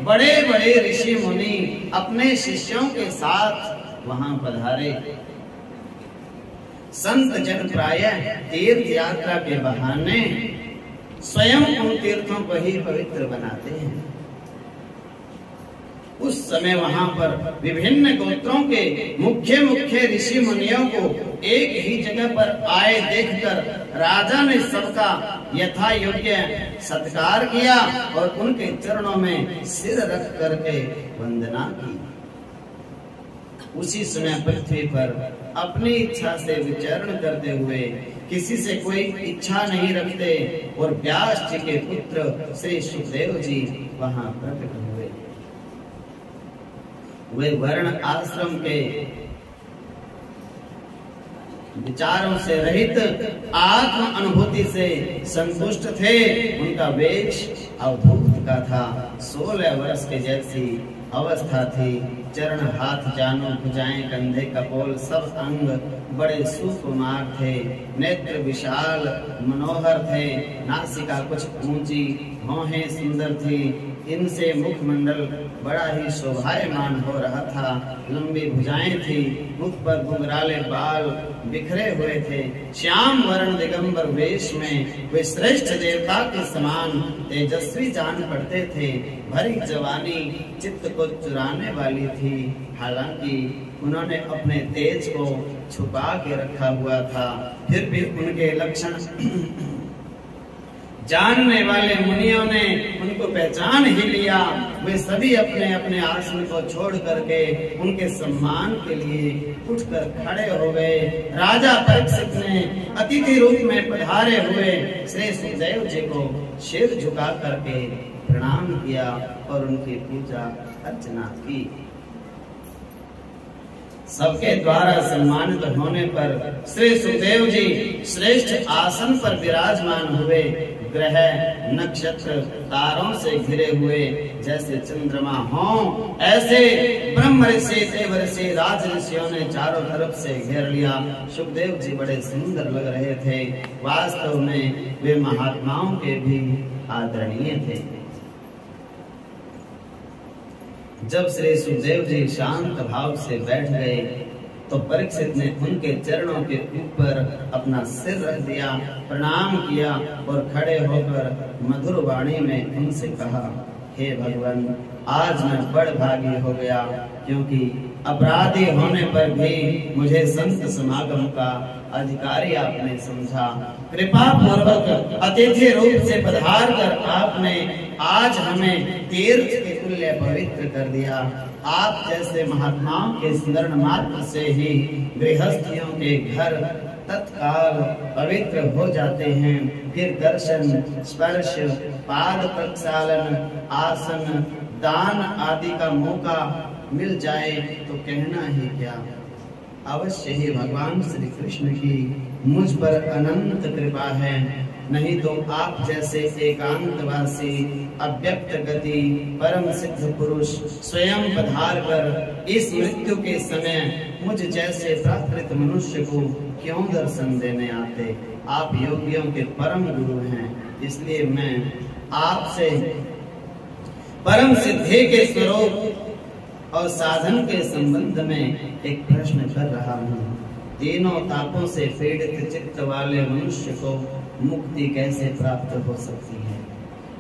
बड़े बड़े ऋषि मुनि अपने शिष्यों के साथ वहां पधारे। संत जन प्रायः तीर्थ यात्रा के बहाने स्वयं उन तीर्थों को ही पवित्र बनाते हैं। उस समय वहां पर विभिन्न गोत्रों के मुख्य मुख्य ऋषि मुनियों को एक ही जगह पर आए देखकर राजा ने सबका यथा योग्य सत्कार किया और उनके चरणों में सिर रख करके वंदना की। उसी समय पृथ्वी पर अपनी इच्छा से विचरण करते हुए किसी से कोई इच्छा नहीं रखते और व्यास जी के पुत्र श्री सुखदेव जी वहां प्रकट हुए। वे वर्ण आश्रम के विचारों से रहित आत्म अनुभूति से संतुष्ट थे। उनका वेश अवधूत का था। 16 वर्ष के जैसी अवस्था थी। चरण, हाथ, जानो, भुजाएं, कंधे, कपोल, सब अंग बड़े सुकुमार थे। नेत्र विशाल मनोहर थे। नासिका कुछ ऊंची, भौहें सुंदर थी। इनसे मुखमंडल बड़ा ही शोभायमान हो रहा था। लंबी भुजाएं थी। मुख पर घुंघराले बाल बिखरे हुए थे। श्याम वर्ण दिगंबर वेश में वे श्रेष्ठ देवता के समान तेजस्वी जान पड़ते थे। भरी जवानी चित्त को चुराने वाली थी। हालांकि उन्होंने अपने तेज को छुपा के रखा हुआ था, फिर भी उनके लक्षण जानने वाले मुनियों ने उनको पहचान ही लिया। वे सभी अपने अपने आसन को छोड़ करके उनके सम्मान के लिए उठकर खड़े हो गए। राजा परीक्षित ने अतिथि रूप में पधारे हुए श्री सुखदेव जी को सिर झुका करके प्रणाम किया और उनकी पूजा अर्चना की। सबके द्वारा सम्मानित होने पर श्री सुखदेव जी श्रेष्ठ आसन पर विराजमान हुए। ग्रह, नक्षत्र, तारों से घिरे हुए जैसे चंद्रमा हों, ऐसे ब्रह्म ऋषि, देव ऋषि, राज ऋषियों ने चारों तरफ से घेर लिया। सुखदेव जी बड़े सुंदर लग रहे थे। वास्तव में वे महात्माओं के भी आदरणीय थे। जब श्री सुखदेव जी शांत भाव से बैठ गए तो परीक्षित ने उनके चरणों के ऊपर अपना सिर रख दिया, प्रणाम किया और खड़े होकर मधुर वाणी में उनसे कहा, हे भगवान, आज मैं बड़ भागी हो गया, क्योंकि अपराधी होने पर भी मुझे संत समागम का अधिकारी आपने समझा। कृपा पूर्वक अतिथि रूप से पधार कर आपने आज हमें तीर्थ के तुल्य पवित्र कर दिया। आप जैसे महात्माओं के स्मरण मात्र से ही गृहस्थियों के घर तत्काल पवित्र हो जाते हैं। फिर दर्शन, स्पर्श, पाद प्रक्षालन, आसन, दान आदि का मौका मिल जाए तो कहना ही क्या। अवश्य ही भगवान श्री कृष्ण की मुझ पर अनंत कृपा है, नहीं तो आप जैसे एकांतवासी अव्यक्त गति परम सिद्ध पुरुष स्वयं पधार कर इस मृत्यु के समय मुझ जैसे प्राकृत मनुष्य को क्यों दर्शन देने आते। आप योगियों के परम गुरु हैं, इसलिए मैं आपसे परम सिद्धि के स्वरूप और साधन के संबंध में एक प्रश्न कर रहा हूँ। तीनों तापों से पीड़ित चित्त वाले मनुष्य को मुक्ति कैसे प्राप्त हो सकती है?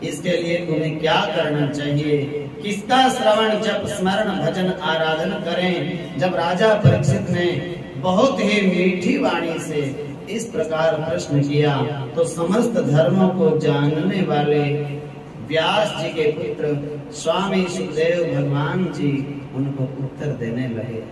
इसके लिए उन्हें क्या करना चाहिए? किसका श्रवण, जप, स्मरण, भजन, आराधन करें? जब राजा परीक्षित ने बहुत ही मीठी वाणी से इस प्रकार प्रश्न किया तो समस्त धर्मों को जानने वाले व्यास जी के पुत्र स्वामी सुखदेव भगवान जी उनको उत्तर देने लगे।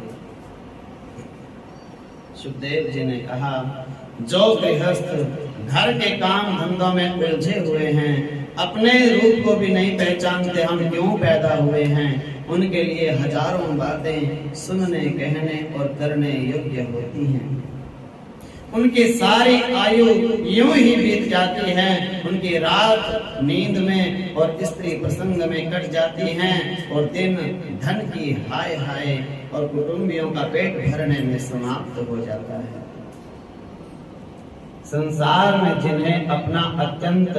सुखदेव जी ने कहा, जो गृहस्थ घर के काम धंधों में उलझे हुए हैं, अपने रूप को भी नहीं पहचानते हम क्यों पैदा हुए हैं, उनके लिए हजारों बातें सुनने, कहने और करने योग्य होती हैं। उनकी सारी आयु यूं ही बीत जाती है। उनकी रात नींद में और स्त्री प्रसंग में कट जाती हैं और दिन धन की हाय हाय और कुटुंबियों का पेट भरने में समाप्त हो जाता है। संसार में जिन्हें अपना अत्यंत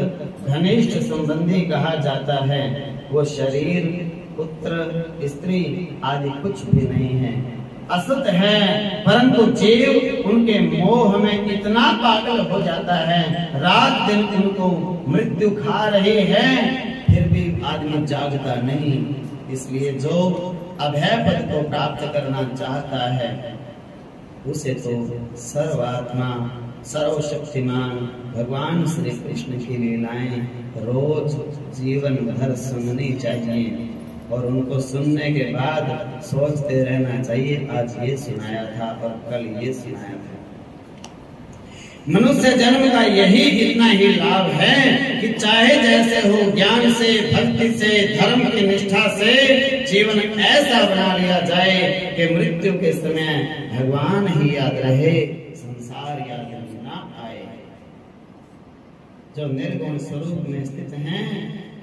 घनिष्ठ संबंधी कहा जाता है, वो शरीर, पुत्र, स्त्री आदि कुछ भी नहीं है। असत है, परंतु जीव उनके मोह में इतना पागल हो जाता है, रात दिन उनको मृत्यु खा रही है, फिर भी आदमी जागता नहीं। इसलिए जो अभय पद को प्राप्त करना चाहता है उसे तो सर्वात्मा सर्वशक्तिमान भगवान श्री कृष्ण की लीलाएं रोज जीवन भर सुननी चाहिए और उनको सुनने के बाद सोचते रहना चाहिए, आज ये सुनाया था और कल ये सुनाया था। मनुष्य जन्म का यही इतना ही लाभ है कि चाहे जैसे हो, ज्ञान से, भक्ति से, धर्म की निष्ठा से जीवन ऐसा बना लिया जाए कि मृत्यु के समय भगवान ही याद रहे, संसार याद ना आए। जो निर्गुण स्वरूप में स्थित हैं,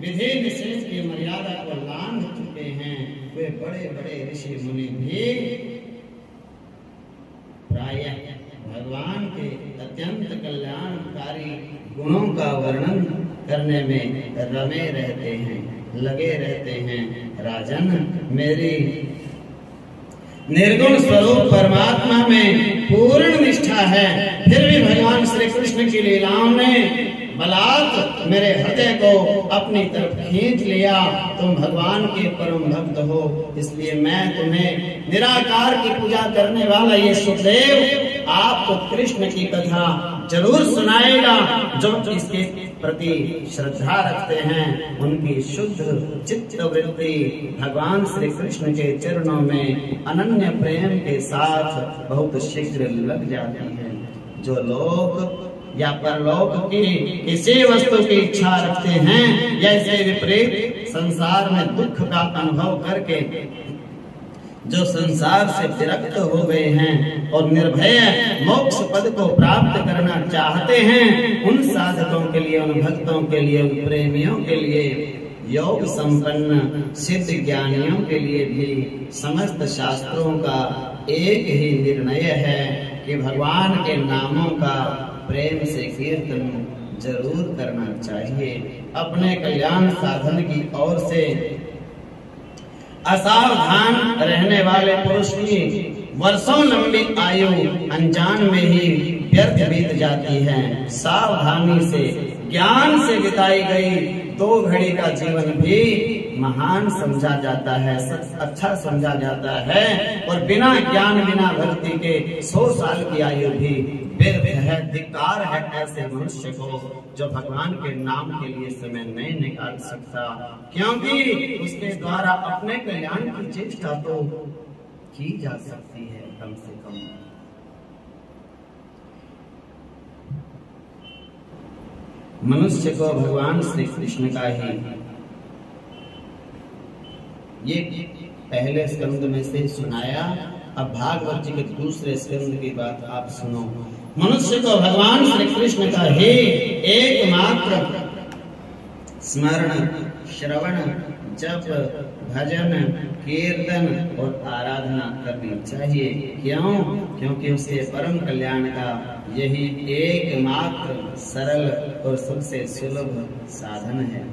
विधि निषेध की मर्यादा को लांघ चुके हैं, वे बड़े बड़े ऋषि मुनि भी प्रायः भगवान के अत्यंत कल्याणकारी गुणों का वर्णन करने में रमे रहते हैं, लगे रहते हैं। राजन, मेरी निर्गुण स्वरूप परमात्मा में पूर्ण निष्ठा है, फिर भी भगवान श्री कृष्ण की लीलाओं ने बलात् मेरे हृदय को अपनी तरफ खींच लिया। तुम भगवान के परम भक्त हो, इसलिए मैं तुम्हें निराकार की पूजा करने वाला ये सुखदेव आपको कृष्ण की कथा जरूर सुनाएगा। जो इसके प्रति श्रद्धा रखते हैं उनकी शुद्ध चित्त वृत्ति भगवान श्री कृष्ण के चरणों में अनन्य प्रेम के साथ बहुत शीघ्र लग जाती है। जो लोग या परलोक की किसी वस्तु की इच्छा रखते हैं, या इसके विपरीत संसार में दुख का अनुभव करके जो संसार से विरक्त हो गए हैं और निर्भय मोक्ष पद को प्राप्त करना चाहते हैं, उन साधकों के लिए, उन भक्तों के लिए, उन प्रेमियों के लिए, योग संपन्न सिद्ध ज्ञानियों के लिए भी समस्त शास्त्रों का एक ही निर्णय है कि भगवान के नामों का प्रेम से कीर्तन जरूर करना चाहिए। अपने कल्याण साधन की ओर से असावधान रहने वाले पुरुष की वर्षों लंबी आयु अनजान में ही व्यर्थ बीत जाती है। सावधानी से, ज्ञान से बिताई गई 2 घड़ी का जीवन भी महान समझा जाता है, अच्छा समझा जाता है, और बिना ज्ञान, बिना भक्ति के 100 साल की आयु भी व्यर्थ है। धिक्कार है ऐसे मनुष्य को जो भगवान के नाम के लिए समय नहीं निकाल सकता, क्योंकि उसके द्वारा अपने कल्याण की चेष्टा तो की जा सकती है कम से कम। मनुष्य को भगवान श्री कृष्ण का ही, ये पहले स्कंद में से सुनाया, अब भागवत जी के दूसरे स्कंद की बात आप सुनो। मनुष्य को भगवान श्री कृष्ण का ही एकमात्र स्मरण, श्रवण, जप, भजन, कीर्तन और आराधना करनी चाहिए। क्यों? क्योंकि उसके परम कल्याण का यही एकमात्र सरल और सबसे सुलभ साधन है।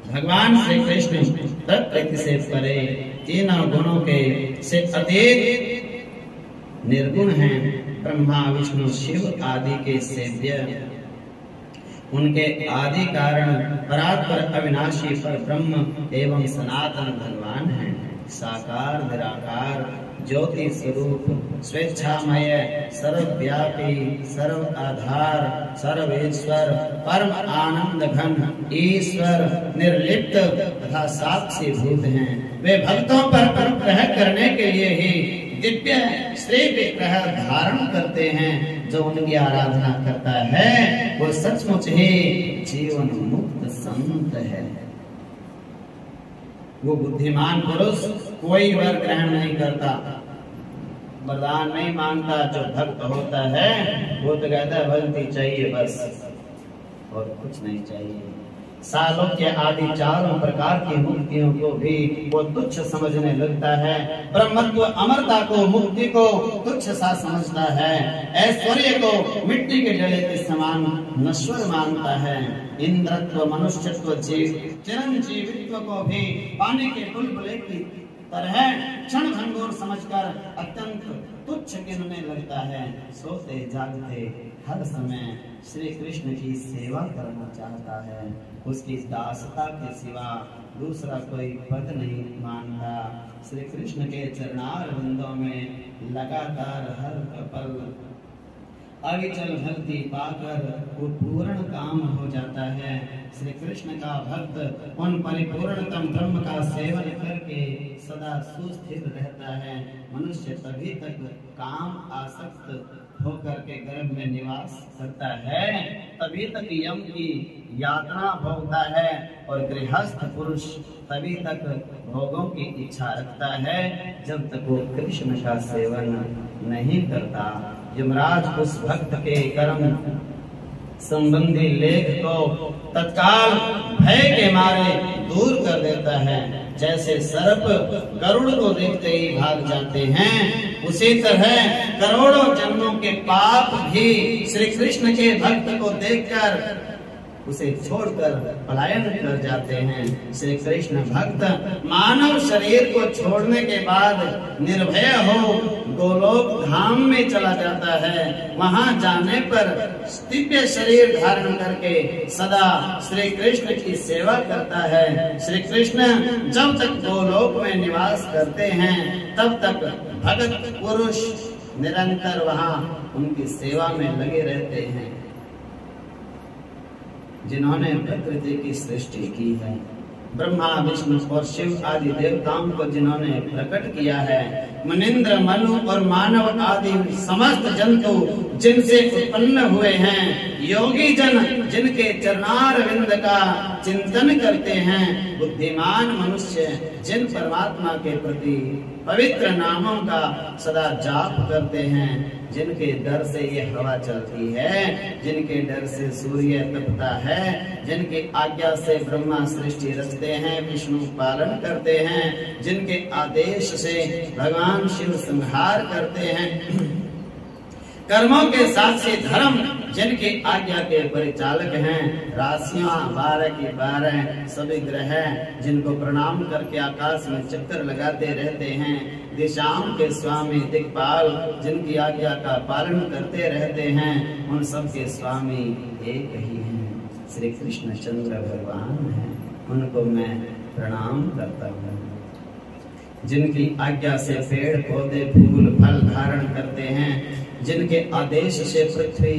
भगवान श्री कृष्ण प्रकृति से परे, तीनों गुणों के से अतीत निर्गुण हैं। ब्रह्मा, विष्णु, शिव आदि के सेव्य, उनके आदि कारण परात्पर अविनाशी पर ब्रह्म एवं सनातन भगवान हैं। साकार निराकार ज्योति स्वरूप, स्वेच्छामय, सर्वव्यापी, सर्व आधार, सर्वेश्वर, परम आनंद घन ईश्वर, निर्लिप्त तथा साक्षी भूत हैं। वे भक्तों पर अनुग्रह करने के लिए ही दिव्य श्री विग्रह धारण करते हैं। जो उनकी आराधना करता है वो सचमुच ही जीवन मुक्त संत है। वो बुद्धिमान पुरुष कोई वर ग्रहण नहीं करता, वरदान नहीं मांगता। जो भक्त होता है वो तो कहता है भक्ति चाहिए बस, और कुछ नहीं चाहिए। सालों के आदि चारों प्रकार की मुक्तियों को भी वो तुच्छ समझने लगता है। ब्रह्मत्व, अमरता को, मुक्ति को तुच्छ सा समझता है। ऐश्वर्य को मिट्टी के डले के समान नश्वर मानता है। इंद्रत्व, मनुष्यत्व, चिरंजीवित्व को भी पानी के बुलबुले की तरह क्षण भंगुर समझकर अत्यंत तुच्छ गिनने लगता है। सोते जागते हर समय श्री कृष्ण की सेवा करना चाहता है। उसकी दासता के सिवा दूसरा कोई पद नहीं मानता। श्री कृष्ण के चरणार बिंदों में लगातार हर कपल अविचल भक्ति पाकर वो पूर्ण काम हो जाता है। श्री कृष्ण का भक्त उन परिपूर्णतम ब्रह्म का सेवन करके सदा सुस्थिर रहता है। मनुष्य तभी तक काम आसक्त होकर के गर्भ में निवास करता है, तभी तक यम की यातना भोगता है, और गृहस्थ पुरुष तभी तक भोगों की इच्छा रखता है जब तक वो कृष्ण का सेवन नहीं करता। यमराज उस भक्त के कर्म संबंधी लेख को तत्काल भय के मारे दूर कर देता है। जैसे सर्प गरुड़ को देखते ही भाग जाते हैं, उसी तरह करोड़ों जन्मों के पाप भी श्री कृष्ण के भक्त को देखकर उसे छोड़कर पलायन कर जाते हैं। श्री कृष्ण भक्त मानव शरीर को छोड़ने के बाद निर्भय हो गोलोक धाम में चला जाता है। वहां जाने पर दिव्य शरीर धारण करके सदा श्री कृष्ण की सेवा करता है। श्री कृष्ण जब तक गोलोक में निवास करते हैं तब तक भगत पुरुष निरंतर वहां उनकी सेवा में लगे रहते हैं। जिन्होंने प्रकृति की सृष्टि की है, ब्रह्मा विष्णु और शिव आदि देवताओं को जिन्होंने प्रकट किया है, मुनिंद्र मनु और मानव आदि समस्त जंतु जिनसे उत्पन्न हुए हैं, योगी जन जिनके चरणारविंद का चिंतन करते हैं, बुद्धिमान मनुष्य जिन परमात्मा के प्रति पवित्र नामों का सदा जाप करते हैं, जिनके डर से ये हवा चलती है, जिनके डर से सूर्य तपता है, जिनकी आज्ञा से ब्रह्मा सृष्टि रचते हैं, विष्णु पालन करते हैं, जिनके आदेश से भगवान शिव संहार करते हैं, कर्मों के साक्षी धर्म जिनकी आज्ञा के परिचालक हैं, राशियां 12 की 12 सभी ग्रह जिनको प्रणाम करके आकाश में चक्कर लगाते रहते हैं, दिशाओं के स्वामी दिक्पाल जिनकी आज्ञा का पालन करते रहते हैं, उन सब के स्वामी एक ही हैं, श्री कृष्ण चंद्र भगवान हैं। उनको मैं प्रणाम करता हूँ। जिनकी आज्ञा से पेड़ पौधे फूल फल धारण करते हैं, जिनके आदेश से पृथ्वी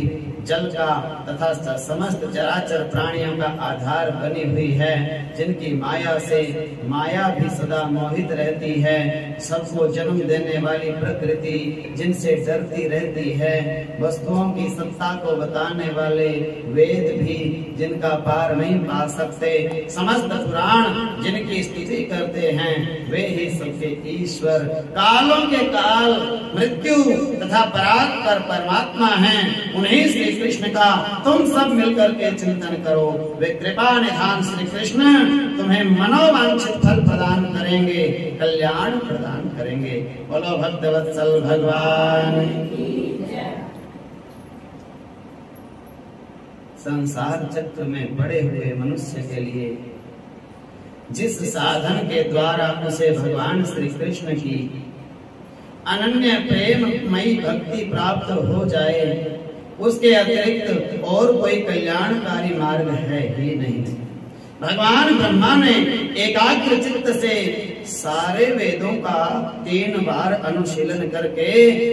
जल का तथा समस्त चराचर प्राणियों का आधार बनी हुई है, जिनकी माया से माया भी सदा मोहित रहती है, सबको जन्म देने वाली प्रकृति जिनसे डरती रहती है, वस्तुओं की सत्ता को बताने वाले वेद भी जिनका पार नहीं पा सकते, समस्त पुराण जिनकी स्तुति करते हैं, वे ही सबके ईश्वर कालों के काल मृत्यु तथा परात्पर परमात्मा हैं। उन्हीं श्री कृष्ण का तुम सब मिलकर के चिंतन करो। वे कृपा निधान श्री कृष्ण तुम्हें मनोवांछित फल प्रदान करेंगे, कल्याण प्रदान करेंगे। बोलो भक्तवत्सल भगवान की जय। संसार चक्र में पड़े हुए मनुष्य के लिए जिस साधन के द्वारा उसे भगवान श्री कृष्ण की अनन्य प्रेममयी भक्ति प्राप्त हो जाए, उसके अतिरिक्त और कोई कल्याणकारी मार्ग है ही नहीं। भगवान ब्रह्मा ने एकाग्र चित्त से सारे वेदों का 3 बार अनुशीलन करके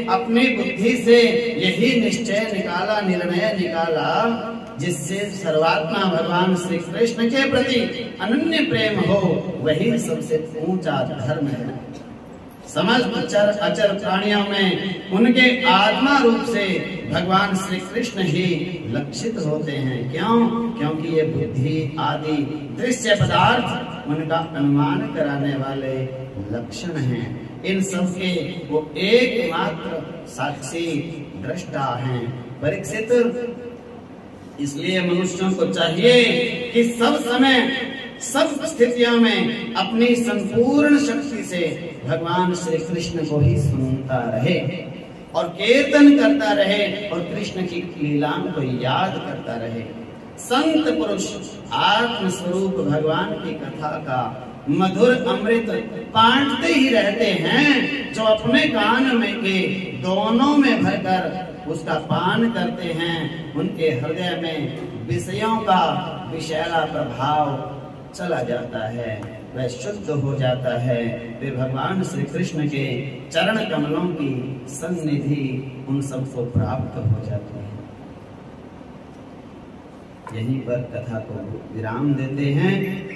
अपनी बुद्धि से यही निश्चय निकाला, निर्णय निकाला, जिससे सर्वात्मा भगवान श्री कृष्ण के प्रति अनन्य प्रेम हो, वही सबसे ऊंचा धर्म है। समस्त चर अचर प्राणियों में उनके आत्मा रूप से भगवान श्री कृष्ण ही लक्षित होते हैं। क्यों? क्योंकि ये बुद्धि आदि दृश्य पदार्थ उनका अनुमान कराने वाले लक्षण हैं। इन सब के वो एकमात्र साक्षी दृष्टा हैं। परीक्षित, इसलिए मनुष्यों को चाहिए कि सब समय सब स्थितियों में अपनी संपूर्ण शक्ति से भगवान श्री कृष्ण को ही सुनता रहे और कीर्तन करता रहे और कृष्ण की लीलाओं को याद करता रहे। संत पुरुष आत्म स्वरूप भगवान की कथा का मधुर अमृत बांटते ही रहते हैं। जो अपने कान में के दोनों में भरकर उसका पान करते हैं, उनके हृदय में विषयों का विषैला प्रभाव चला जाता है, वह शुद्ध हो जाता है। वे भगवान श्री कृष्ण के चरण कमलों की सन्निधि उन सबको प्राप्त हो जाती है। यहीं पर कथा को विराम देते हैं,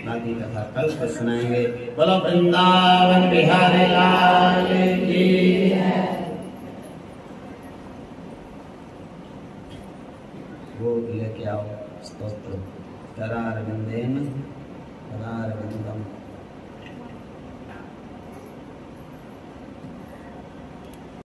बाकी कथा कल पर सुनाएंगे। बोलो वृंदावन बिहारी लाल की। वो लेके आओ स्तोत्र। करारविंदेन करारविंदम